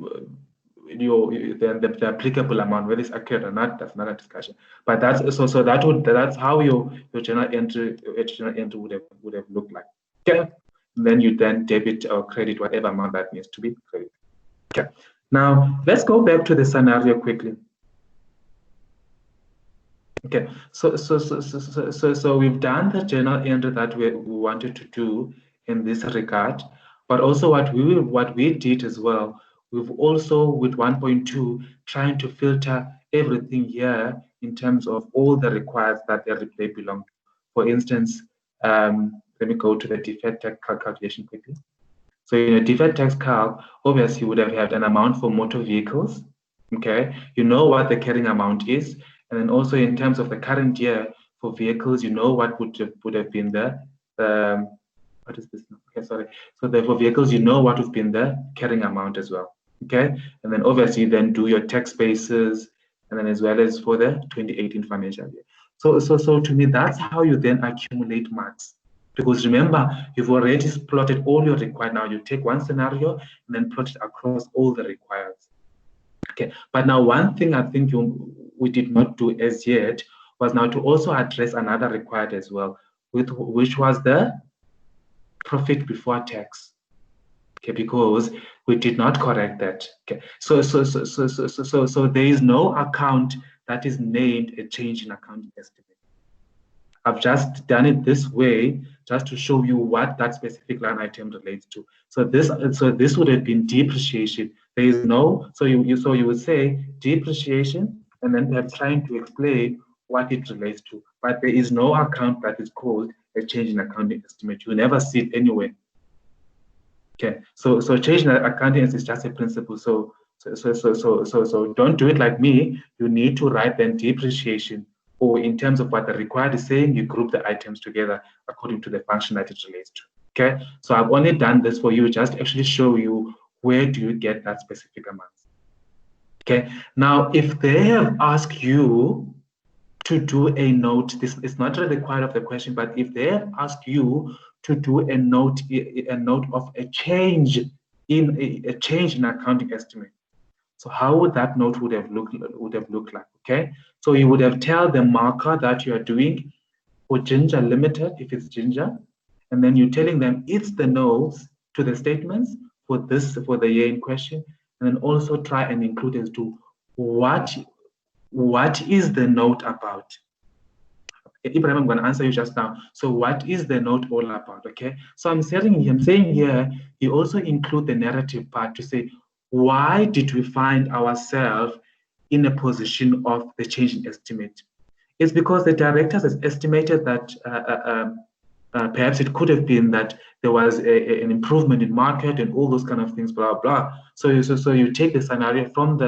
the applicable amount, whether it's accurate or not, that's another discussion. But that's that's how your journal entry would have looked like. Okay. And then you then debit or credit whatever amount that needs to be credited. Okay. Now let's go back to the scenario quickly. Okay. So we've done the journal entry that we wanted to do in this regard, but also what we did as well. We've also, with 1.2, trying to filter everything here in terms of all the requires that they belong to. For instance, let me go to the deferred tax calculation quickly. So in a deferred tax calc, obviously you would have had an amount for motor vehicles. Okay, you know what the carrying amount is, and then also in terms of the current year for vehicles, you know what would have been the what is this? Okay, sorry. So for vehicles, you know what would have been the carrying amount as well. Okay, and then obviously then do your tax bases, and then as well as for the 2018 financial year. So to me, that's how you then accumulate marks. Because remember, you've already plotted all your required. Now you take one scenario and then plot it across all the required. Okay, but now one thing I think we did not do as yet was now to also address another required as well, which was the profit before tax. Okay, because we did not correct that. Okay, so there is no account that is named a change in accounting estimate. I've just done it this way just to show you what that specific line item relates to. So this would have been depreciation. There is no, so you would say depreciation, and then they're trying to explain what it relates to. But there is no account that is called a change in accounting estimate. You never see it anywhere. Okay, so change in accounting is just a principle. So don't do it like me. You need to write then depreciation, or in terms of what the required is saying, you group the items together according to the function that it relates to. Okay, so I've only done this for you just to actually show you where do you get that specific amount. Okay, now if they have asked you to do a note, this is not really required of the question, but if they have asked you to do a note of a change in accounting estimate, so how would that note would have looked like? Okay, so you would have tell the marker that you are doing for Ginger Limited, if it's Ginger, and then you're telling them it's the notes to the statements for the year in question, and then also try and include as to what is the note about. Ibrahim, I'm going to answer you just now. So what is the note all about? Okay, so I'm saying here, you also include the narrative part to say, why did we find ourselves in a position of the change in estimate? It's because the directors has estimated that perhaps it could have been that there was an improvement in market and all those kind of things, blah, blah. So you take the scenario from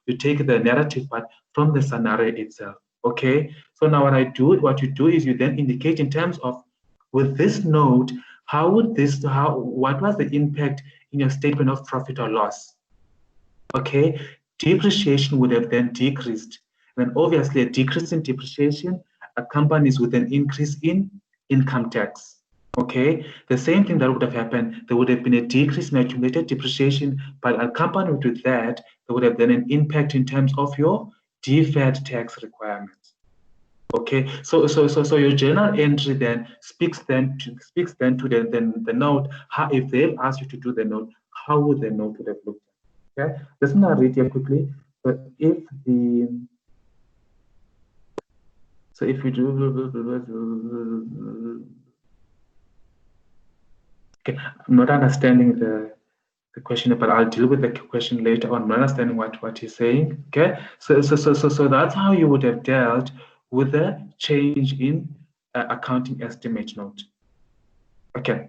you take the narrative part from the scenario itself. Okay, so now what you do is you then indicate in terms of, with this note, what was the impact in your statement of profit or loss? Okay, depreciation would have then decreased. And then obviously a decrease in depreciation accompanies with an increase in income tax. Okay, the same thing that would have happened, there would have been a decrease in accumulated depreciation, but accompanied with that, there would have been an impact in terms of your deferred tax requirements. Okay, so your journal entry then speaks then to the note. How, if they've asked you to do the note, how would the note would have looked? Okay, let's not read here quickly. But if we do, okay, I'm not understanding the question, but I'll deal with the question later on. I'm not understanding what he's saying. Okay, so that's how you would have dealt with the change in accounting estimate note. Okay,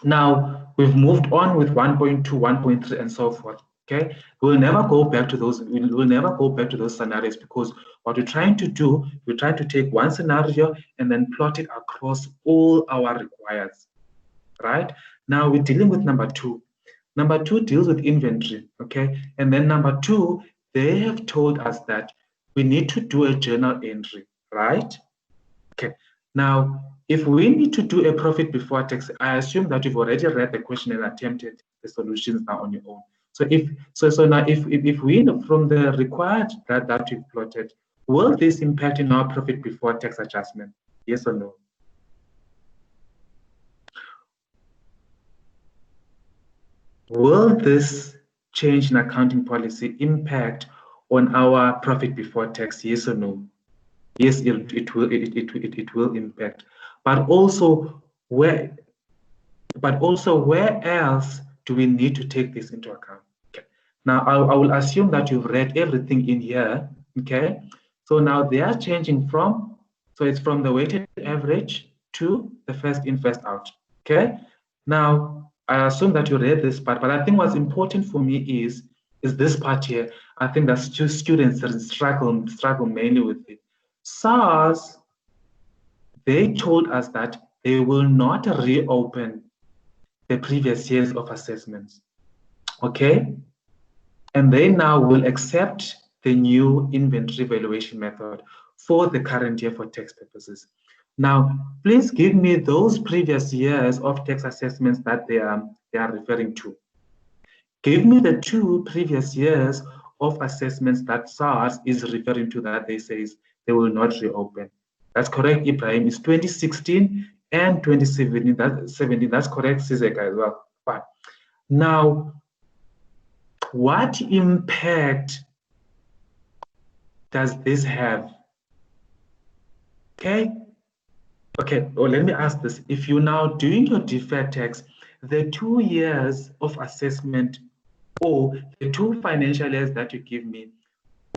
now we've moved on with 1.2, 1.3, and so forth. Okay, we'll never go back to those. We'll never go back to those scenarios, because what we're trying to do, we're trying to take one scenario and then plot it across all our requirements. Right now, we're dealing with number 2. Number 2 deals with inventory. Okay, and then number 2, they have told us that we need to do a journal entry. Right. Okay. Now, if we need to do a profit before tax, I assume that you've already read the question and attempted the solutions now on your own. So now if we know from the required that you've plotted, will this impact in our profit before tax adjustment? Yes or no? Will this change in accounting policy impact on our profit before tax? Yes or no? Yes, it will impact. But also where else do we need to take this into account? Okay. Now I will assume that you've read everything in here. Okay. So now they are changing from So it's from the weighted average to the first in, first out. Okay. Now, I assume that you read this part, but I think what's important for me is this part here. I think that students struggle mainly with it. SARS, they told us that they will not reopen the previous years of assessments. Okay? And they now will accept the new inventory valuation method for the current year for tax purposes. Now, please give me those previous years of tax assessments that they are referring to. Give me the 2 previous years of assessments that SARS is referring to that they say they will not reopen. That's correct, Ibrahim. It's 2016 and 2017. That's correct, Sizek as well. Fine. Now, what impact does this have? Okay. Well, let me ask this. If you're now doing your deferred tax, the 2 years of assessment or the 2 financial years that you give me,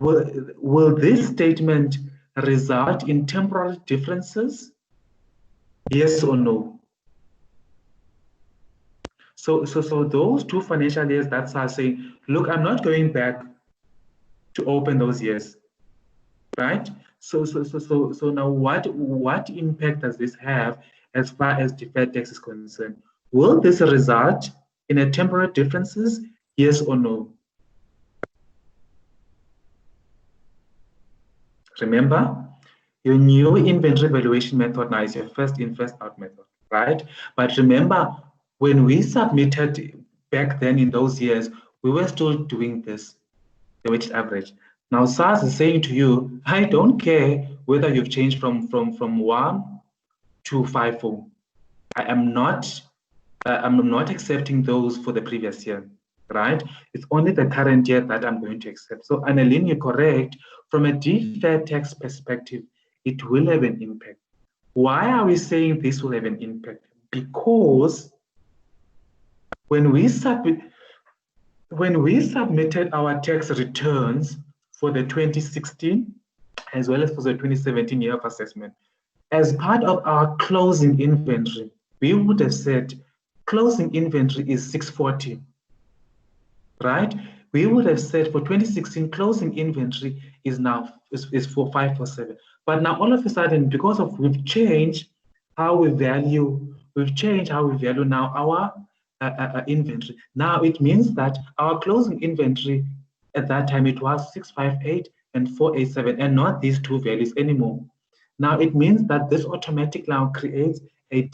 will this statement result in temporal differences? Yes or no? So those 2 financial years that are saying, look, I'm not going back to open those years, right? So now what impact does this have as far as deferred tax is concerned? Will this result in a temporal differences? Yes or no? Remember, your new inventory valuation method now is your first in, first out method, right? But remember, when we submitted back then in those years, we were still doing this, the weighted average. Now SARS is saying to you, I don't care whether you've changed from 1 to 5-4. I'm not accepting those for the previous year, right? It's only the current year that I'm going to accept. So Annalene, you're correct. From a deferred tax perspective, it will have an impact. Why are we saying this will have an impact? Because when we submitted our tax returns for the 2016 as well as for the 2017 year of assessment, as part of our closing inventory, we would have said closing inventory is 640, right? We would have said for 2016 closing inventory is for 547. But now all of a sudden, because of we've changed how we value now our inventory. Now it means that our closing inventory at that time it was 658 and 487, and not these 2 values anymore. Now it means that this automatic now creates a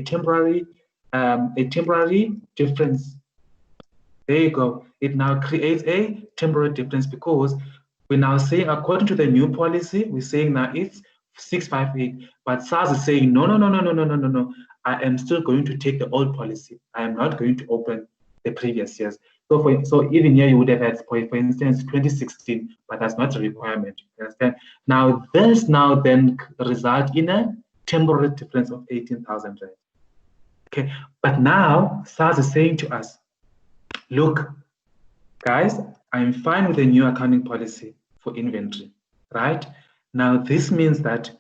temporary difference. There you go. It now creates a temporary difference because we're now saying, according to the new policy, we're saying now it's 658, but SARS is saying no. I am still going to take the old policy. I am not going to open the previous years. So even here you would have had, for instance, 2016, but that's not a requirement. You understand? Now this then result in a temporary difference of 18,000 rand. Okay, but now SARS is saying to us, look, guys, I'm fine with the new accounting policy for inventory, right? Now this means that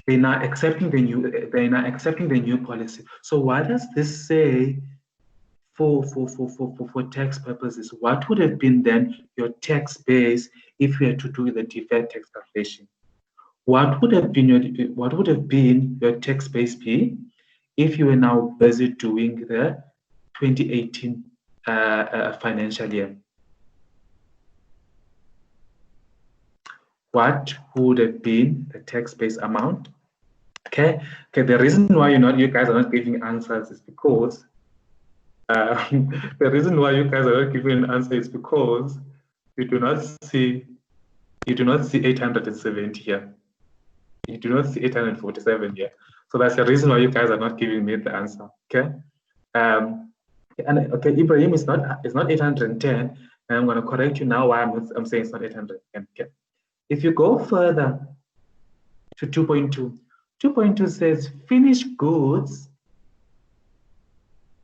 they're now accepting the new policy. So what does this say for tax purposes? What would have been then your tax base if you had to do the deferred tax calculation? What would have been your tax base be if you were now busy doing the 2018 financial year? What would have been the tax base amount? Okay. The reason why you guys are not giving answers is because the reason why you guys are not giving an answer is because you do not see 870 here. You do not see 847 here. So that's the reason why you guys are not giving me the answer. Okay. Ibrahim, it's not 810, and I'm going to correct you now why I'm saying it's not 810. Okay. If you go further to 2.2, 2.2 says finished goods,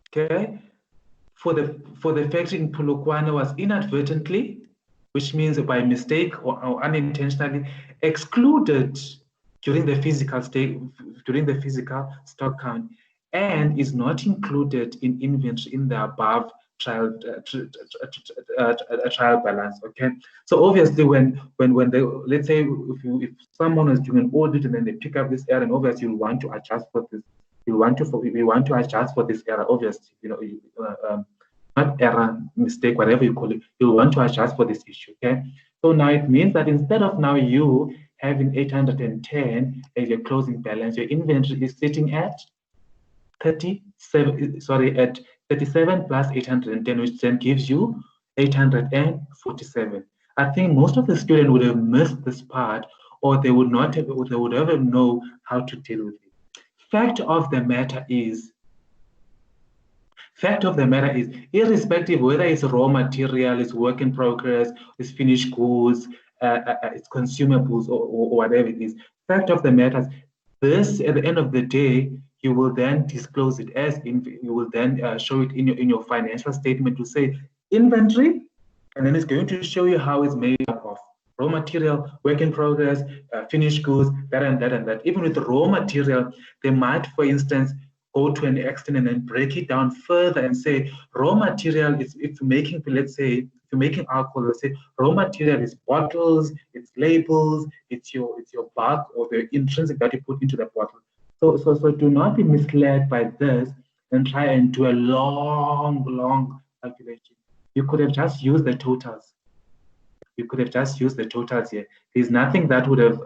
okay, for the factory in Polokwane was inadvertently, which means by mistake or unintentionally, excluded during the physical stock count, and is not included in inventory in the above trial balance. Okay, so obviously when they, let's say if someone is doing an audit and then they pick up this error, and obviously you want to adjust for this, we want to adjust for this error. Obviously, not error, mistake, whatever you call it, you'll want to adjust for this issue. Okay, so now it means that instead of now you having 810 as your closing balance, your inventory is sitting at 37, sorry, at 37 plus 810, which then gives you 847. I think most of the students would have missed this part, or they would not have, or they would never know how to deal with it. Fact of the matter is, irrespective whether it's raw material, it's work in progress, it's finished goods, it's consumables, or whatever it is, fact of the matter is, this at the end of the day, you will then disclose it as you will then show it in your financial statement to say inventory, and then it's going to show you how it's made up of raw material, work in progress, finished goods, that and that and that. Even with the raw material, they might, for instance, go to an extent and then break it down further and say raw material is, if you're making, let's say, if you're making alcohol, let's say raw material is bottles, it's labels, it's your bulk or the intrinsic that you put into the bottle. So do not be misled by this and try and do a long calculation. You could have just used the totals. You could have just used the totals here. There's nothing that would have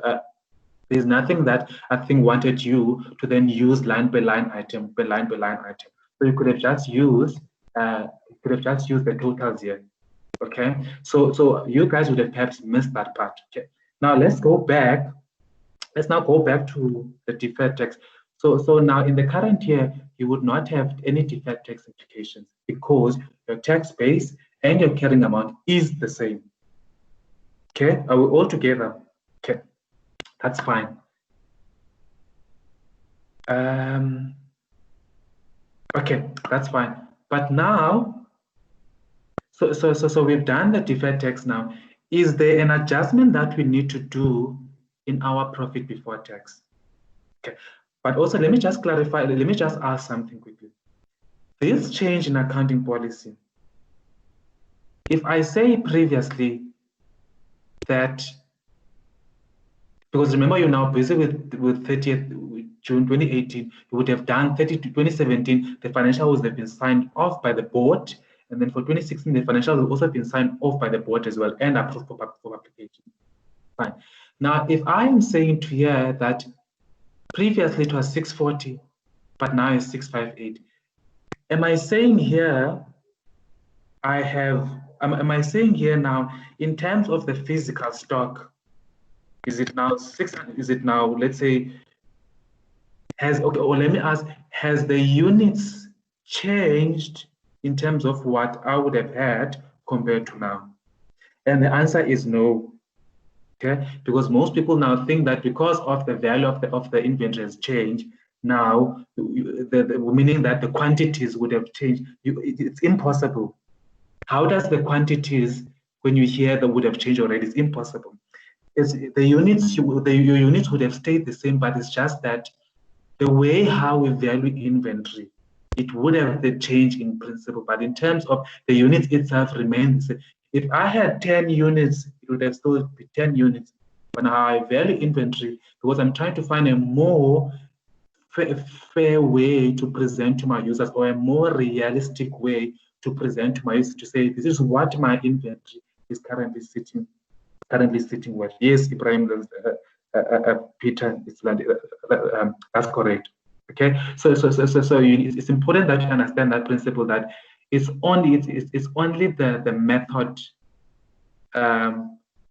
there's nothing that I think wanted you to then use line by line item by line by line item. So you could have just used the totals here. Okay. So you guys would have perhaps missed that part. Okay. Now let's go back. Let's now go back to the deferred tax. So now in the current year, you would not have any deferred tax implications because your tax base and your carrying amount is the same. Okay, are we all together? Okay, that's fine. Okay, that's fine. But now, so we've done the deferred tax now. Is there an adjustment that we need to do in our profit before tax? Okay, but also let me just clarify, let me just ask something quickly. This change in accounting policy, if I say previously that, because remember you're now busy with 30th June 2018, you would have done 30 to 2017, the financials have been signed off by the board, and then for 2016, the financials have also been signed off by the board as well, and approved for application. Fine. Now, if I am saying to here that previously it was 640, but now it's 658, am I saying here am I saying here now, in terms of the physical stock, is it now 600? Is it now, let's say, let me ask, has the units changed in terms of what I would have had compared to now? And the answer is no. Okay, because most people now think that because of the value of the inventory has changed, now meaning that the quantities would have changed. It's impossible. How does the quantities, when you hear that would have changed already? It's impossible. The units would have stayed the same, but it's just that the way how we value inventory, it would have the change in principle, but in terms of the units itself remains. If I had 10 units, it would have still be 10 units. But now I value inventory because I'm trying to find a more fair way to present to my users, or a more realistic way to present to my users, to say this is what my inventory is currently sitting with. Yes, Ibrahim, Peter, that's correct. Okay, so it's important that you understand that principle, that it's only the method,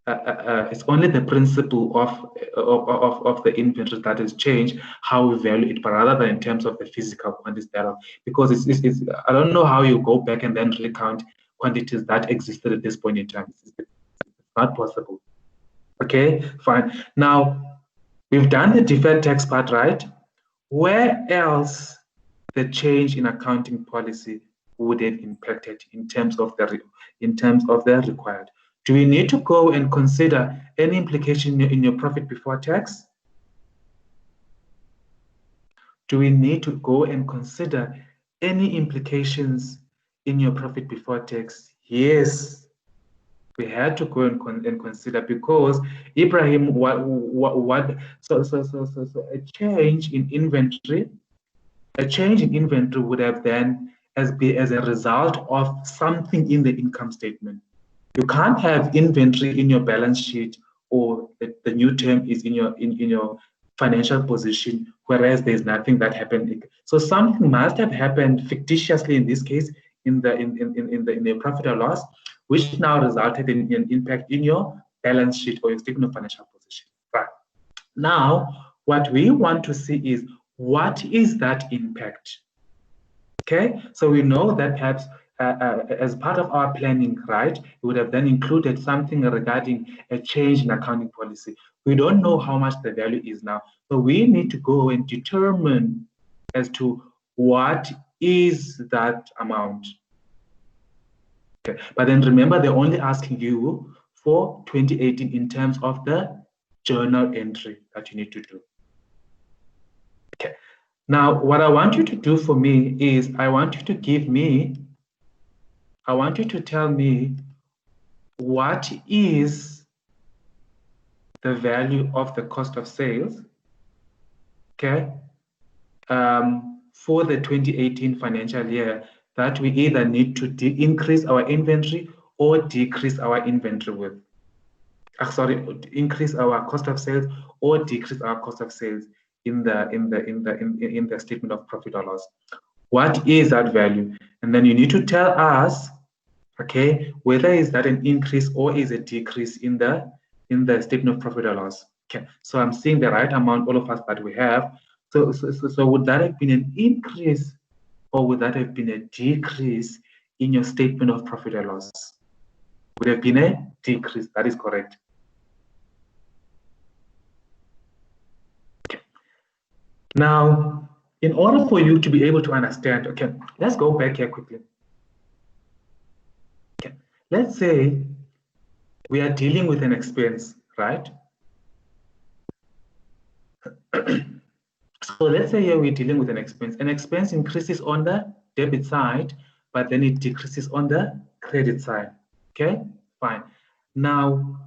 it's only the principle of the inventory that has changed how we value it, but rather than in terms of the physical quantities thereof. Because it's I don't know how you go back and then really count quantities that existed at this point in time. It's not possible. Okay, fine. Now we've done the deferred tax part, right? Where else the change in accounting policy would have impacted in terms of the required? Do we need to go and consider any implication in your profit before tax? do we need to go and consider any implications in your profit before tax? Yes, we had to go and consider, because Ibrahim, so a change in inventory would have then as a result of something in the income statement. You can't have inventory in your balance sheet, or the new term is in your financial position, whereas there's nothing that happened. So something must have happened fictitiously in this case in the profit or loss, which now resulted in an impact in your balance sheet or your statement of financial position. Right. Now, what we want to see is, what is that impact? Okay, so we know that perhaps as part of our planning, right, we would have then included something regarding a change in accounting policy. We don't know how much the value is now, so we need to go and determine as to what is that amount. Okay, but then remember, they're only asking you for 2018 in terms of the journal entry that you need to do. Okay. Now, what I want you to do for me is, I want you to tell me what is the value of the cost of sales, okay, for the 2018 financial year that we either need to increase our inventory or decrease our inventory with. Increase our cost of sales or decrease our cost of sales in the statement of profit or loss. What is that value? And then you need to tell us, okay, whether is that an increase or is a decrease in the statement of profit or loss. Okay, so I'm seeing the right amount, all of us, that we have. So would that have been an increase or would that have been a decrease in your statement of profit or loss? Would have been a decrease. That is correct. Now, in order for you to be able to understand, okay, let's go back here quickly. Okay, let's say we are dealing with an expense, right? So let's say here we're dealing with an expense. An expense increases on the debit side, but then it decreases on the credit side. Okay, fine. Now,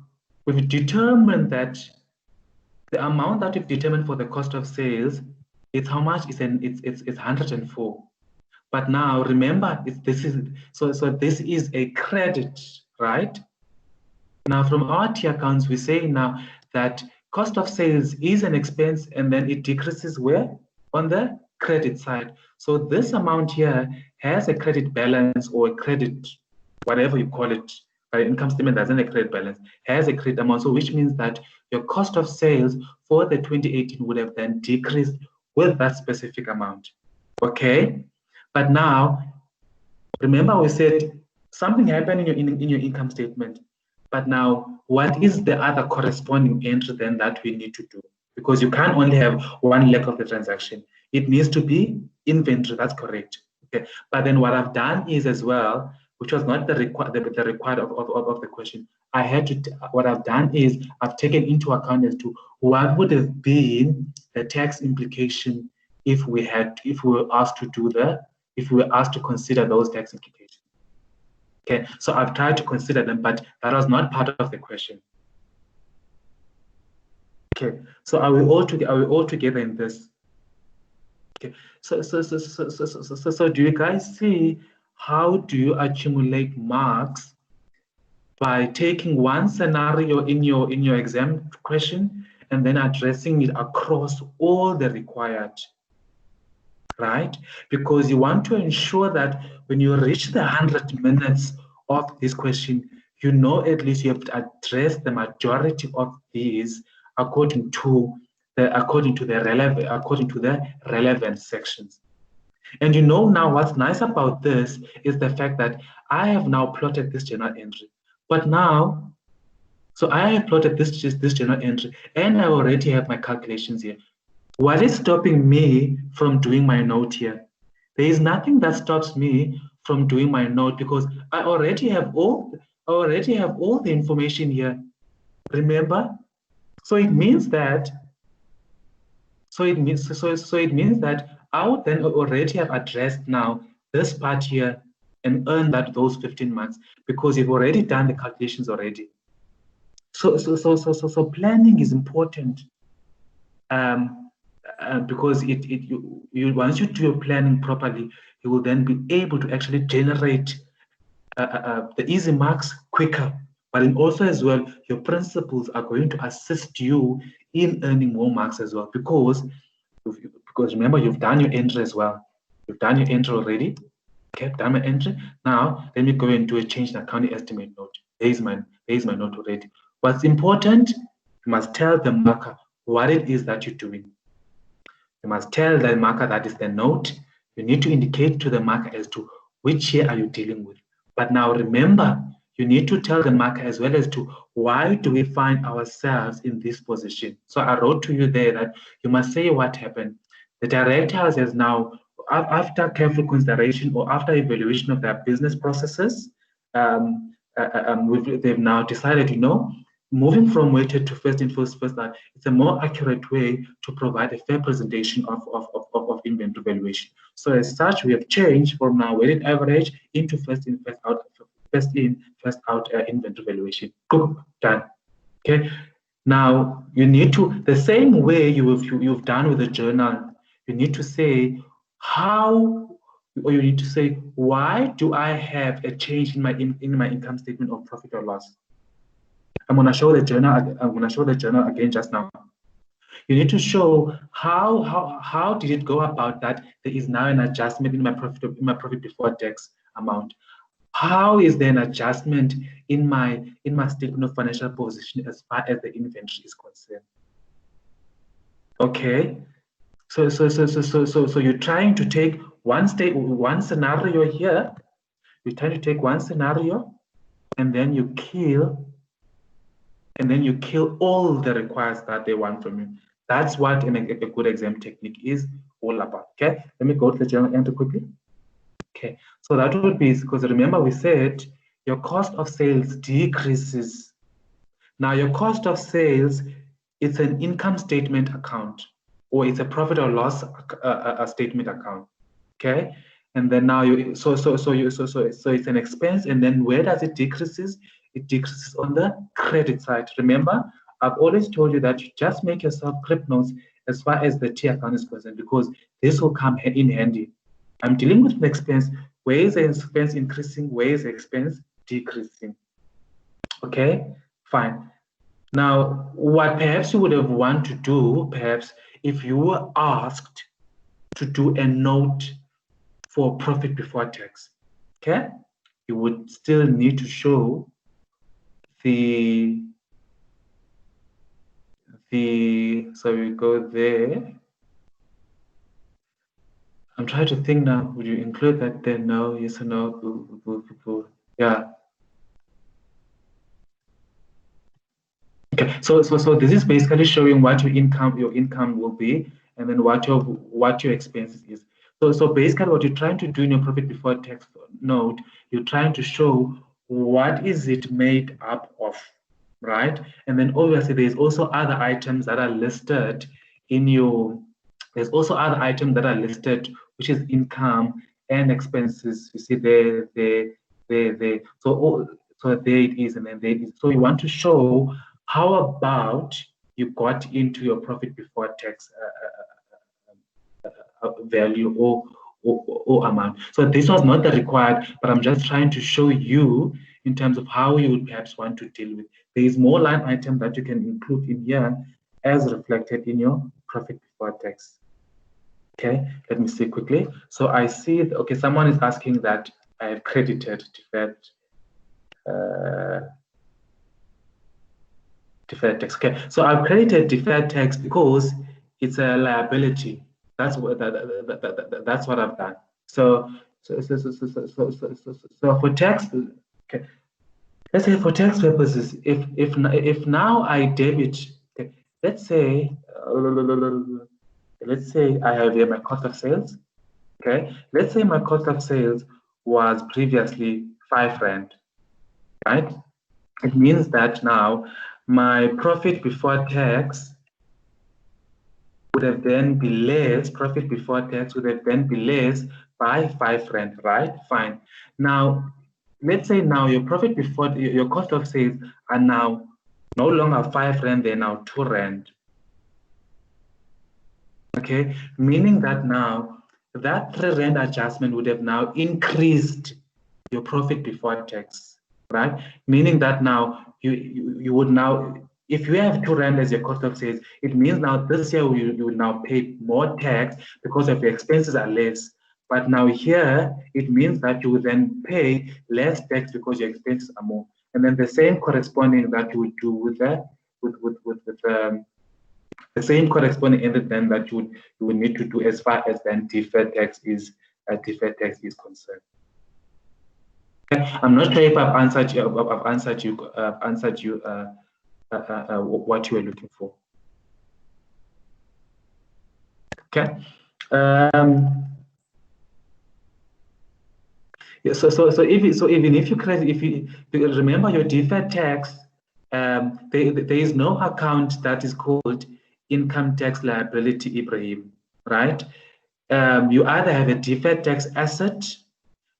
we've determined that the amount that we've determined for the cost of sales, it's how much? It's 104. But now remember, this is a credit, right? Now from our T accounts, we say now that cost of sales is an expense and then it decreases where? On the credit side. So this amount here has a credit balance or a credit, whatever you call it. Income statement doesn't have a credit balance, has a credit amount. So which means that your cost of sales for the 2018 would have then decreased with that specific amount. Okay, but now remember we said something happened in your income statement, but now what is the other corresponding entry then that we need to do? Because you can't only have one leg of the transaction, it needs to be inventory. That's correct. Okay, but then what I've done is as well, which was not the required of the question, I had to, what I've done is I've taken into account as to what would have been the tax implication if we were asked to consider those tax implications. Okay, so I've tried to consider them, but that was not part of the question. Okay, so are we all together in this? Okay, so do you guys see how do you accumulate marks by taking one scenario in your exam question and then addressing it across all the required, right? Because you want to ensure that when you reach the 100 minutes of this question, you know at least you have to address the majority of these according to the relevant sections. And you know now what's nice about this is the fact that I have now plotted this journal entry. But now, so I have plotted this journal entry and I already have my calculations here. What is stopping me from doing my note here? There is nothing that stops me from doing my note because I already have all the information here. Remember? So it means that I would then already have addressed now this part here and earn those 15 marks because you've already done the calculations already. So planning is important because once you do your planning properly, you will then be able to actually generate the easy marks quicker. But then also as well, your principals are going to assist you in earning more marks as well because remember, you've done your entry as well. You've done your entry already. Okay, done my entry. Now let me go and do a change in accounting estimate note. There's my note already. What's important, you must tell the marker what it is that you're doing. You must tell the marker that is the note. You need to indicate to the marker as to which year are you dealing with. But now remember, you need to tell the marker as well as to why do we find ourselves in this position. So I wrote to you there that you must say what happened. The director has now, after careful consideration or after evaluation of their business processes, they've now decided, moving from weighted to first in, first out, it's a more accurate way to provide a fair presentation of inventory valuation. So as such, we have changed from now weighted average into first in, first out inventory valuation. Cool, done. Okay. Now you need to, the same way you've done with the journal, you need to say how, or you need to say why do I have a change in my income statement of profit or loss. I'm going to show the journal. I'm going to show the journal again just now. You need to show how did it go about that there is now an adjustment in my profit before tax amount. How is there an adjustment in my statement of financial position as far as the inventory is concerned? Okay, so you're trying to take one scenario here. You're trying to take one scenario, and then you kill all the requires that they want from you. That's what a good exam technique is all about. Okay, let me go to the journal entry quickly. Okay, so that would be, because remember we said your cost of sales decreases. Now your cost of sales, it's an income statement account, or it's a profit or loss statement account. Okay, and then now so it's an expense, and then where does it decreases? It decreases on the credit side. Remember, I've always told you that you just make yourself clip notes as far as the T account is concerned, because this will come in handy. I'm dealing with an expense. Where is the expense increasing? Where is the expense decreasing? Okay, fine. Now, what perhaps you would have wanted to do, perhaps if you were asked to do a note for profit before tax, okay, you would still need to show so we go there. I'm trying to think now, would you include that there? No, yes or no? Yeah. Okay, so this is basically showing what your income will be, and then what your expenses is. So basically what you're trying to do in your profit before tax note, you're trying to show what is it made up of, right? And then obviously there's also other items that are listed in your, there's also other items that are listed, which is income and expenses. You see there. So there it is, and then there it is. So you want to show how about you got into your profit before tax value or amount. So this was not the required, but I'm just trying to show you in terms of how you would perhaps want to deal with. There is more line item that you can include in here as reflected in your profit before tax. Okay, let me see quickly. So I see, okay, someone is asking that I have credited deferred tax. Okay, so I've credited deferred tax because it's a liability. That's what that's what I've done. So for tax, okay, let's say for tax purposes, if now I debit, okay, let's say I have here my cost of sales. Okay, let's say my cost of sales was previously 5 Rand, right? It means that now my profit before tax would have then be less, profit before tax would have then be less by 5 rand, right? Fine. Now, let's say now your profit before, your cost of sales are now no longer 5 rand, they're now 2 rand. Okay, meaning that now that 3 rand adjustment would have now increased your profit before tax, right? Meaning that now you would now, if you have 2 rand as your cost of sales, it means now this year you will now pay more tax because of your expenses are less. But now here it means that you will then pay less tax because your expenses are more. And then the same corresponding that you would do with that, the same corresponding entity then that you would need to do as far as then deferred tax is concerned. Okay. I'm not sure if I've answered you. What you were looking for. Okay. Yeah, so even if you remember your deferred tax, there is no account that is called income tax liability, Ibrahim, right? You either have a deferred tax asset,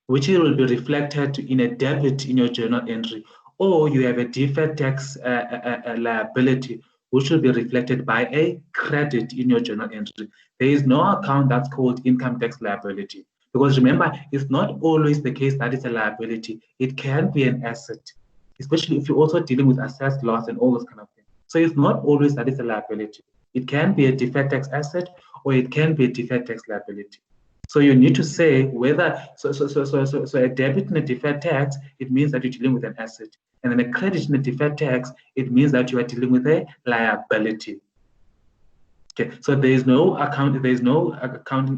which will be reflected in a debit in your journal entry, or you have a deferred tax liability, which will be reflected by a credit in your journal entry. There is no account that's called income tax liability. Because remember, it's not always the case that it's a liability. It can be an asset, especially if you're also dealing with assessed loss and all those kind of things. So it's not always that it's a liability. It can be a deferred tax asset or it can be a deferred tax liability. So you need to say whether, so a debit in a deferred tax, it means that you're dealing with an asset. And then a credit in a deferred tax, it means that you are dealing with a liability. Okay, so there is no accounting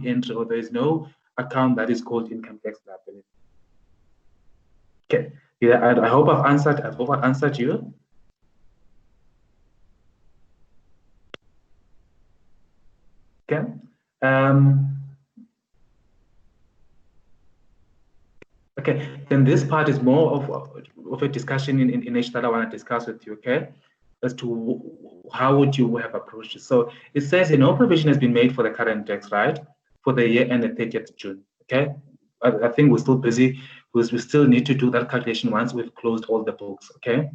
entry, or there is no account that is called income tax liability. Okay, yeah, I hope I've answered you. Okay. Okay, then this part is more of a discussion in which that I want to discuss with you, okay? As to how would you have approached it. So it says, no provision has been made for the current tax, right? For the year ended 30th June, okay? I think we're still busy because we still need to do that calculation once we've closed all the books, okay?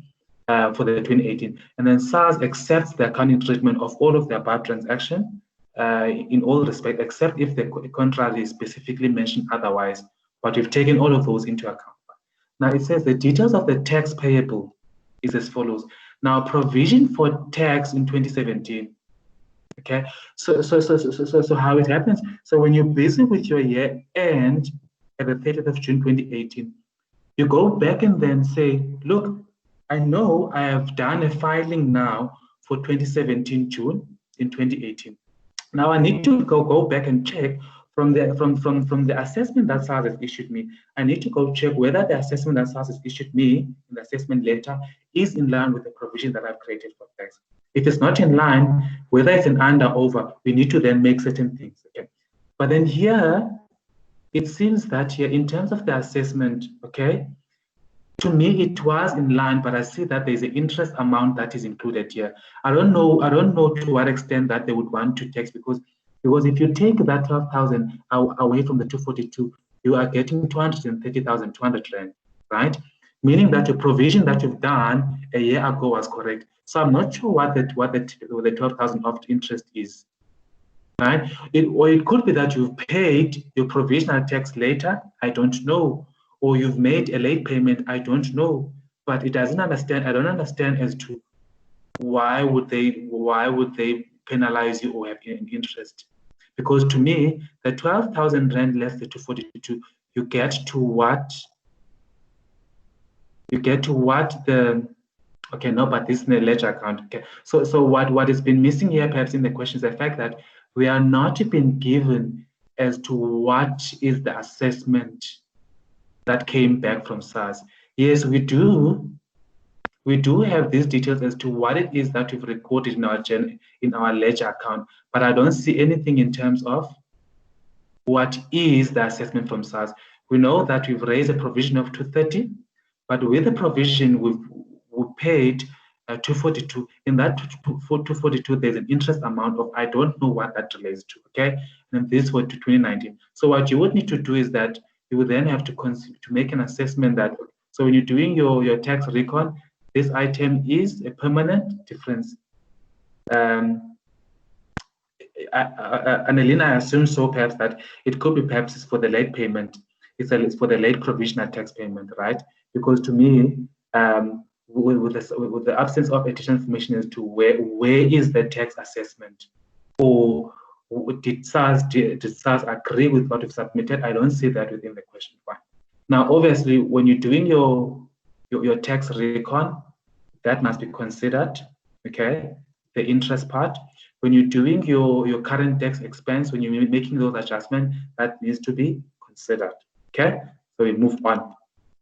For the 2018. And then SARS accepts the accounting treatment of all of the above transaction in all respect, except if the contrary is specifically mentioned otherwise. But we've taken all of those into account. Now it says the details of the tax payable is as follows. Now provision for tax in 2017. Okay, so how it happens? So when you're busy with your year end at the 30th of June 2018, you go back and then say, look, I know I have done a filing now for 2017 June in 2018. Now I need to go back and check from the assessment that SARS has issued me. I need to go check whether the assessment that SARS has issued me in the assessment letter is in line with the provision that I've created for tax. If it's not in line, whether it's an under over, we need to then make certain things. Okay. But then here, it seems that here in terms of the assessment, okay, to me it was in line, but I see that there's an interest amount that is included here. I don't know to what extent that they would want to tax, because if you take that 12,000 away from the 242, you are getting 230,200 rand, right? Meaning that the provision that you've done a year ago was correct. So I'm not sure what the 12,000 of interest is, right? Or it could be that you've paid your provisional tax later. I don't know. Or you've made a late payment. I don't know. But it doesn't understand. I don't understand as to why would they penalize you or have an interest. Because to me, the 12,000 rand less the 242, you get to what the, okay, no, but this is the ledger account. Okay, so what has been missing here, perhaps in the question, is the fact that we are not being given as to what is the assessment that came back from SARS. Yes, we do have these details as to what it is that we've recorded in our ledger account, but I don't see anything in terms of what is the assessment from SARS. We know that we've raised a provision of 230, but with the provision we've paid 242. In that 242, there's an interest amount of, I don't know what that relates to, okay? And this was to 2019. So what you would need to do is that you would then have to make an assessment that, so when you're doing your tax recon, this item is a permanent difference. Annalena, I assume so perhaps that it could be perhaps it's for the late payment. It's for the late provisional tax payment, right? Because to me, with the absence of additional information as to where is the tax assessment, or did SARS agree with what we've submitted? I don't see that within the question one. Now, obviously, when you're doing your tax recon, that must be considered, okay? The interest part. When you're doing your current tax expense, when you're making those adjustments, that needs to be considered, okay? So we move on.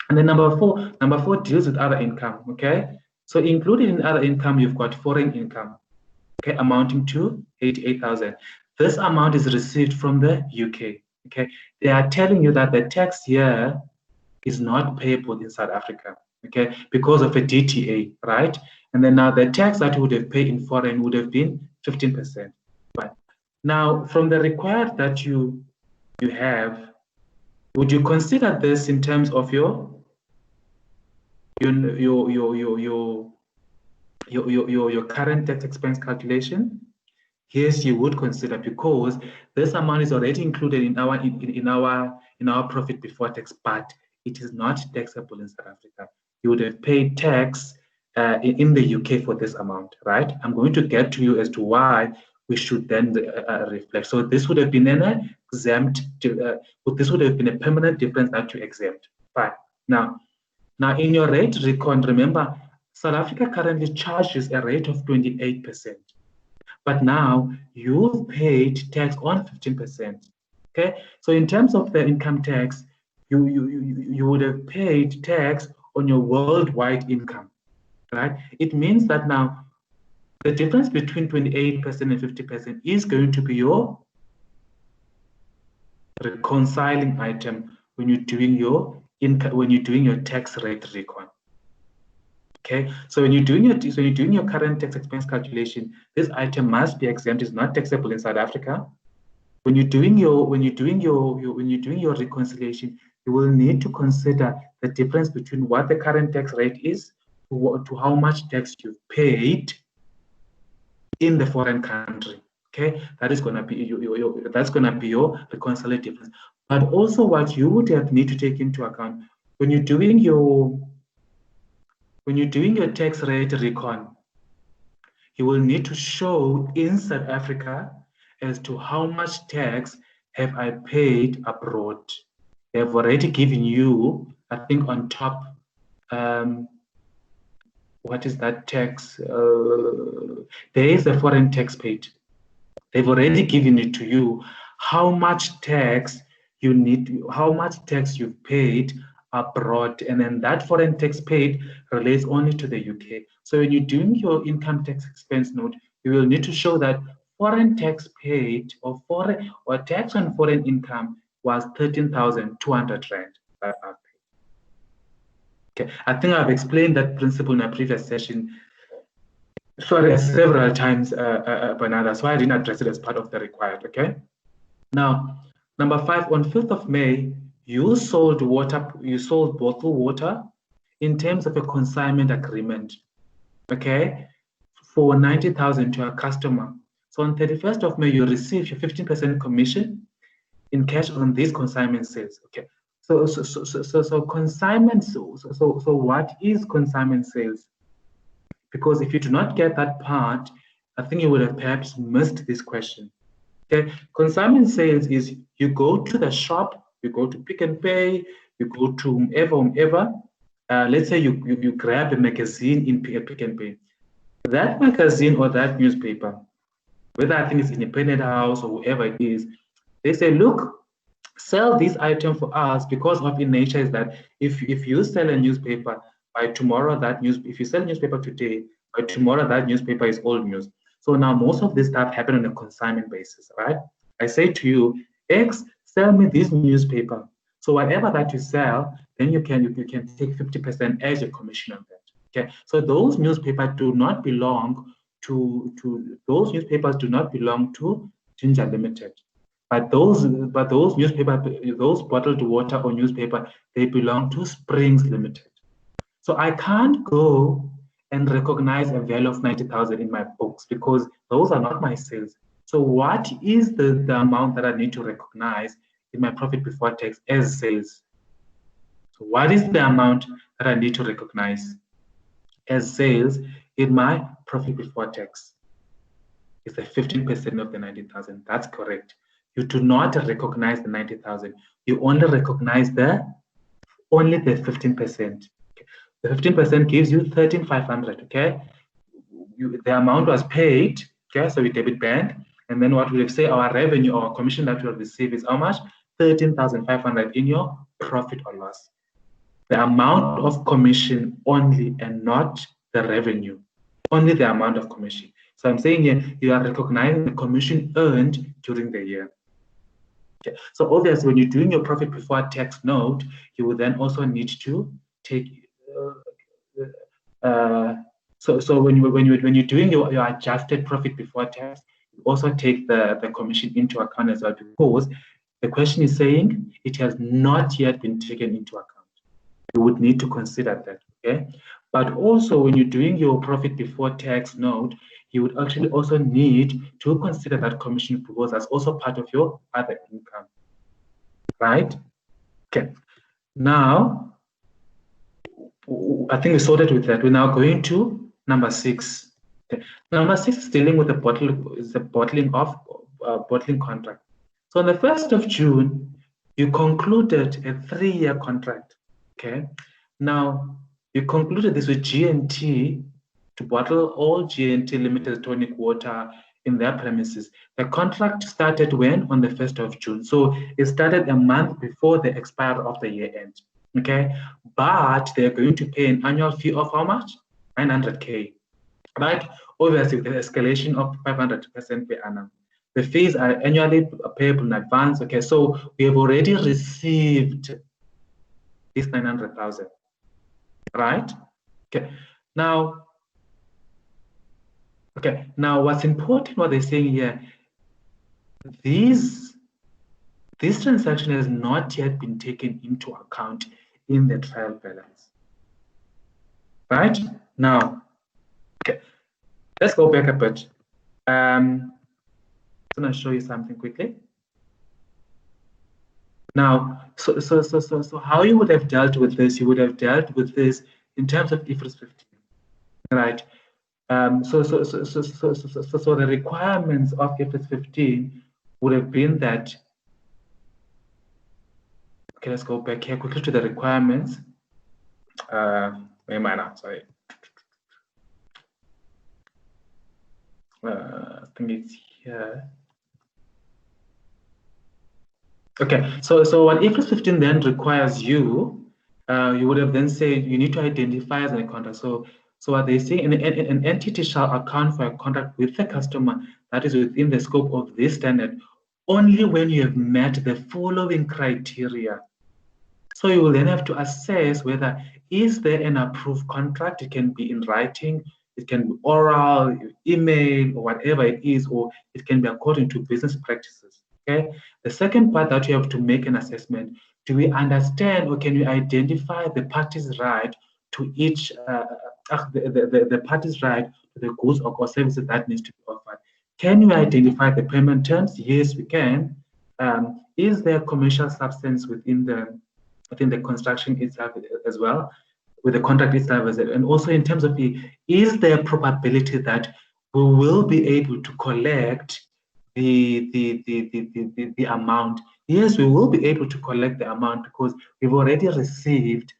And then number four deals with other income, okay? So included in other income, you've got foreign income, okay, amounting to 88,000. This amount is received from the UK, okay? They are telling you that the tax here is not payable in South Africa, okay, because of a DTA, right? And then now the tax that you would have paid in foreign would have been 15%. Right. Now, from the required that you have, would you consider this in terms of your current tax expense calculation? Yes, you would consider, because this amount is already included in our profit before tax, but it is not taxable in South Africa. You would have paid tax in the UK for this amount, right? I'm going to get to you as to why we should then reflect. So this would have been an exempt. This would have been a permanent difference that you exempt. Fine. Now in your rate recon, remember, South Africa currently charges a rate of 28%. But now you've paid tax on 15%. Okay, so in terms of the income tax, you would have paid tax on your worldwide income, right? It means that now the difference between 28% and 50% is going to be your reconciling item when you're doing your income, when you're doing your tax rate recon. Okay, so when you're doing your current tax expense calculation, this item must be exempt. It's not taxable in South Africa. When you're doing your reconciliation, you will need to consider the difference between what the current tax rate is to how much tax you've paid in the foreign country. Okay, that is going to be your reconciliation difference. But also, what you would have need to take into account when you're doing your tax rate recon, you will need to show in South Africa as to how much tax have I paid abroad. They have already given you, I think, on top, what is that tax? There is a foreign tax paid. They've already given it to you, how much tax you need, how much tax you've paid abroad, and then that foreign tax paid relates only to the UK. So when you're doing your income tax expense note, you will need to show that foreign tax paid or tax on foreign income was 13,200 rand that I've paid. Okay, I think I've explained that principle in a previous session several times, Bernard. That's why I didn't address it as part of the required. Okay. Now, number 5, on 5th of May, you sold bottled water in terms of a consignment agreement, okay, for 90,000 to a customer. So on 31st of May, you receive your 15% commission in cash on these consignment sales. Okay. So consignment. So what is consignment sales? Because if you do not get that part, I think you would have perhaps missed this question. Okay, consignment sales is you go to the shop, you go to Pick and Pay, you go to whomever. Let's say you grab a magazine in Pick and Pay. That magazine or that newspaper, whether I think it's Independent House or whoever it is, they say, look, sell this item for us, because of in nature is that if you sell a newspaper, by tomorrow if you sell a newspaper today, by tomorrow that newspaper is old news. So now most of this stuff happen on a consignment basis, right? I say to you, X, sell me this newspaper. So whatever that you sell, then you can take 50% as your commission on that. Okay, so those newspapers do not belong to those newspapers do not belong to Ginger Limited. But those newspaper, those bottled water or newspaper, they belong to Springs Limited. So I can't go and recognize a value of 90,000 in my books because those are not my sales. So what is the amount that I need to recognize in my profit before tax as sales? So what is the amount that I need to recognize as sales in my profit before tax? It's the 15% of the 90,000. That's correct. You do not recognize the 90,000. You only recognize only the 15%. The 15% gives you 13,500. Okay, the amount was paid. Okay, so we debit bank, and then what we say our revenue or commission that we will receive is how much? 13,500 in your profit or loss. The amount of commission only, and not the revenue. Only the amount of commission. So I'm saying here you are recognizing the commission earned during the year. Okay. So obviously, when you're doing your profit before tax note, you will then also need to take. So when you're doing your adjusted profit before tax, you also take the commission into account as well, because the question is saying it has not yet been taken into account. You would need to consider that. Okay, but also when you're doing your profit before tax note, you would actually also need to consider that commission because that's also part of your other income. Right? Okay. Now, I think we sorted with that. We're now going to number 6. Okay. Number 6 is dealing with the bottling contract. So on the 1st of June, you concluded a 3-year contract. Okay. Now, you concluded this with G&T to bottle all G&T Limited tonic water in their premises. The contract started when? On the 1st of June. So it started a month before the expiry of the year end. Okay, but they're going to pay an annual fee of how much? 900K, right? Obviously, with the escalation of 500% per annum. The fees are annually payable in advance. Okay, so we have already received this 900,000, right? Okay, now, what's important, what they're saying here, this transaction has not yet been taken into account in the trial balance. Right? Now, okay, let's go back a bit. I'm going to show you something quickly. Now, so how you would have dealt with this, you would have dealt with this in terms of IFRS 15, right? So the requirements of IFRS 15 would have been that. Okay, let's go back here quickly to the requirements. Sorry. I think it's here. Okay, so what IFRS 15 then requires you would have then said you need to identify as a contract. So what they say, an entity shall account for a contract with the customer that is within the scope of this standard only when you have met the following criteria. So you will then have to assess whether is there an approved contract. It can be in writing, it can be oral, email, or whatever it is, or it can be according to business practices. Okay. The second part that you have to make an assessment: do we understand or can we identify the parties' right to each the parties' right to the goods or services that needs to be offered? Can you identify the payment terms? Yes, we can. Is there commercial substance within the construction itself as well, with the contract itself as well? And also in terms of is there a probability that we will be able to collect the amount? Yes, we will be able to collect the amount because we've already received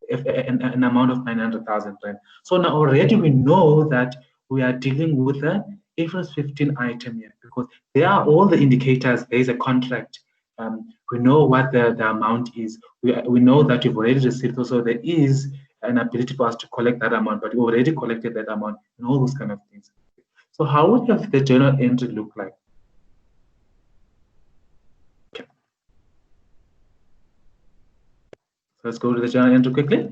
an amount of 900,000 rand. So now already we know that we are dealing with the IFRS 15 item here because there are all the indicators. There is a contract. We know what the amount is. We know that we've already received. So there is an ability for us to collect that amount, but we already collected that amount and all those kind of things. So how would have the journal entry look like? Okay. So let's go to the journal entry quickly.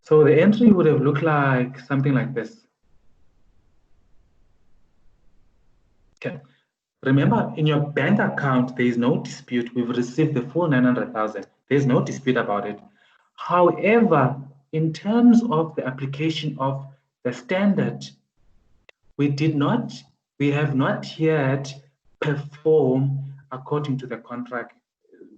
So the entry would have looked like something like this. Okay. Remember, in your bank account, there is no dispute. We've received the full 900,000. There's no dispute about it. However, in terms of the application of the standard, we have not yet performed according to the contract.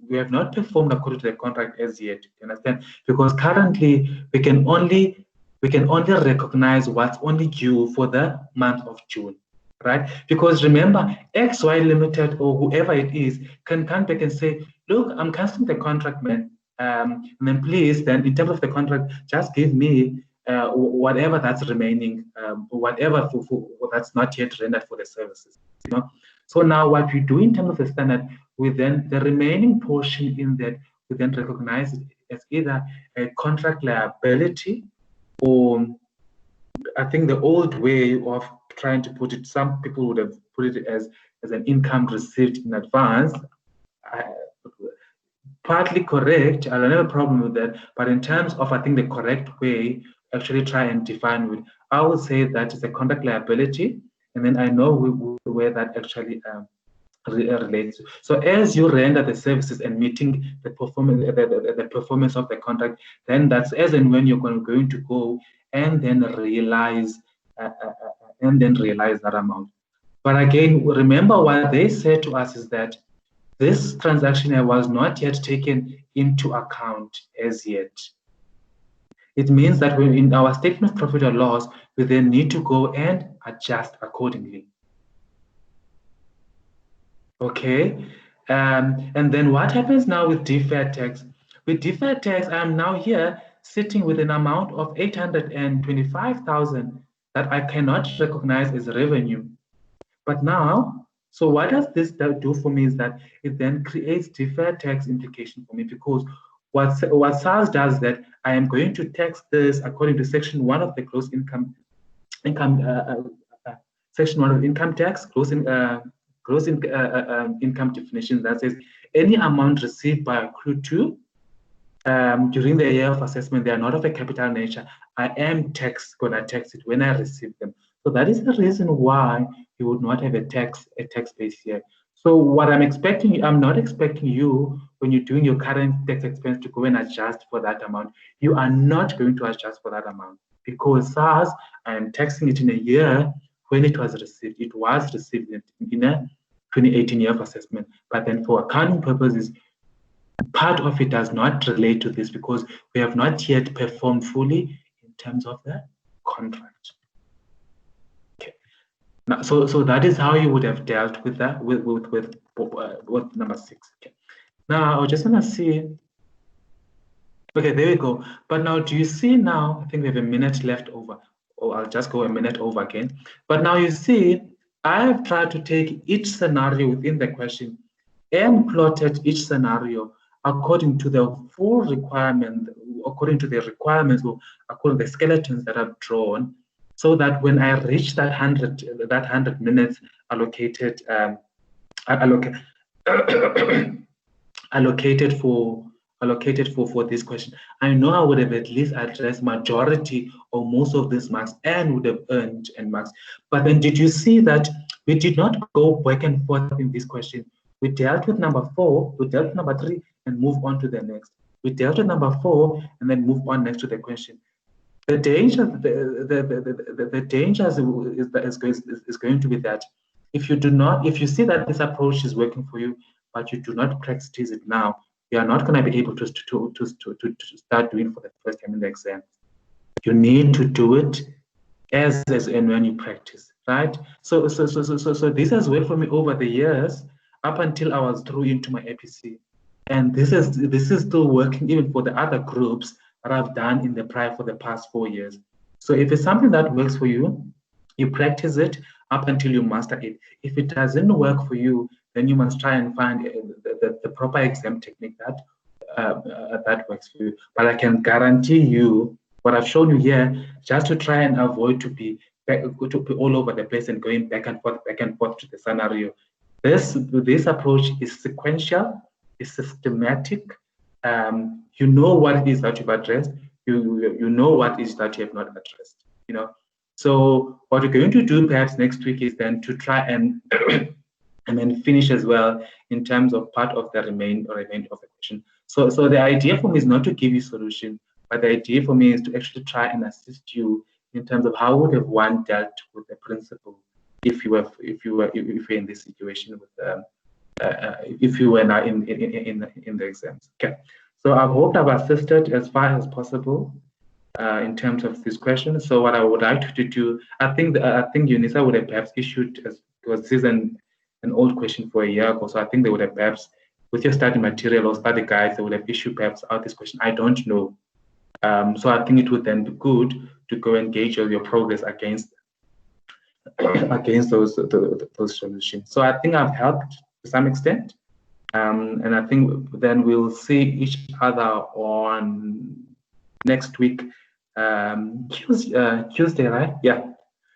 We have not performed according to the contract as yet. You understand? Because currently we can only recognize what's only due for the month of June, right? Because remember, XY Limited or whoever it is can come back and say, look, I'm canceling the contract, man. And then please, then in terms of the contract, just give me whatever that's remaining, whatever for that's not yet rendered for the services. You know. So now what we do in terms of the standard, we then the remaining portion in that we then recognize it as either a contract liability, or I think the old way of trying to put it, some people would have put it as an income received in advance. Partly correct. I don't have a problem with that. But in terms of, I think, the correct way, actually try and define it, I would say that it's a contract liability. And then I know where that actually relates to. So as you render the services and meeting the performance of the contract, then that's as and when you're going to go and then realize that amount. But again, remember what they said to us is that this transaction was not yet taken into account as yet. It means that when in our statement of profit or loss, we then need to go and adjust accordingly. Okay, and then what happens now with deferred tax? With deferred tax, I'm now here sitting with an amount of 825,000 that I cannot recognize as revenue. But now, so what does this do for me is that it then creates deferred tax implication for me, because what SARS does is that I am going to tax this according to Section 1 of the gross income Section 1 of income tax, income definition that says any amount received by accrued to during the year of assessment, they are not of a capital nature. I am gonna tax it when I receive them. So that is the reason why you would not have a tax base here. So what I'm expecting, I'm not expecting you when you're doing your current tax expense to go and adjust for that amount. You are not going to adjust for that amount, because SARS, I am taxing it in a year when it was received. It was received in a 2018 year of assessment, but then for accounting purposes, part of it does not relate to this because we have not yet performed fully in terms of the contract. Okay. Now, so that is how you would have dealt with that with number 6. Okay. Now I just want to see. Okay, there we go. But now, do you see now? I think we have a minute left over. Or I'll just go a minute over again. But now you see, I have tried to take each scenario within the question and plotted each scenario according to the full requirement, according to the requirements, or according to the skeletons that I've drawn, so that when I reach that 100 minutes allocated allocated for this question, I know I would have at least addressed majority or most of these marks and would have earned n marks. But then did you see that we did not go back and forth in this question? We dealt with number 4, we dealt with number 3, and move on to the next. We dealt with number 4 and then move on next to the question. The danger, the danger is going to be that if you see that this approach is working for you, but you do not practice it now, you are not going to be able to start doing for the first time in the exam. You need to do it as and when you practice, right? So this has worked for me over the years up until I was through into my APC, and this is still working even for the other groups that I've done in the for the past 4 years. So if it's something that works for you, you practice it up until you master it. If it doesn't work for you, then you must try and find the proper exam technique that works for you. But I can guarantee you, what I've shown you here, just to try and avoid to be all over the place and going back and forth to the scenario. This approach is sequential, is systematic. You know what it is that you've addressed. you know what is that you have not addressed, you know. So what we're going to do perhaps next week is then to try and and then finish as well in terms of part of the remainder of the question. So the idea for me is not to give you solution, but the idea for me is to actually try and assist you in terms of how would have one dealt with the principle if you were in this situation with if you were now in the exams. Okay, so I hope I've assisted as far as possible in terms of this question. So what I would like to do, I think UNISA would have perhaps issued, because this is an old question for a year ago, so I think they would have perhaps, with your study material or study guides, they would have issued perhaps out this question. I don't know. So I think it would then be good to go and gauge your progress against those solutions. So I think I've helped to some extent, and I think then we'll see each other on next week, Tuesday, right? Yeah.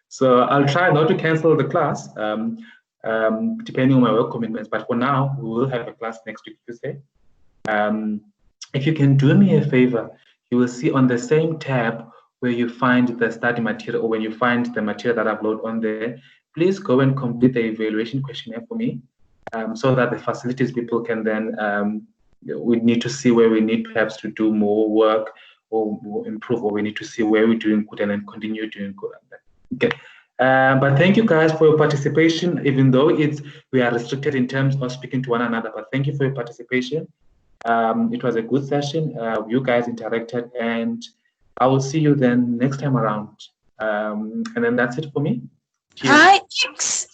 So I'll try not to cancel the class, depending on my work commitments. But for now, we will have a class next week, Tuesday. If you can do me a favor, you will see on the same tab where you find the study material, or when you find the material that I've loaded on there, please go and complete the evaluation questionnaire for me, so that the facilities people can then, we need to see where we need perhaps to do more work or improve, or we need to see where we're doing good and then continue doing good. Okay. But thank you guys for your participation, even though we are restricted in terms of speaking to one another, but thank you for your participation. It was a good session. You guys interacted, and I will see you then next time around. And then that's it for me. Cheers. Hi, X.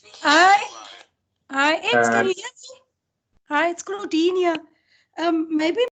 Hi, X. Can you hear me? Hi, it's Claudinia. Maybe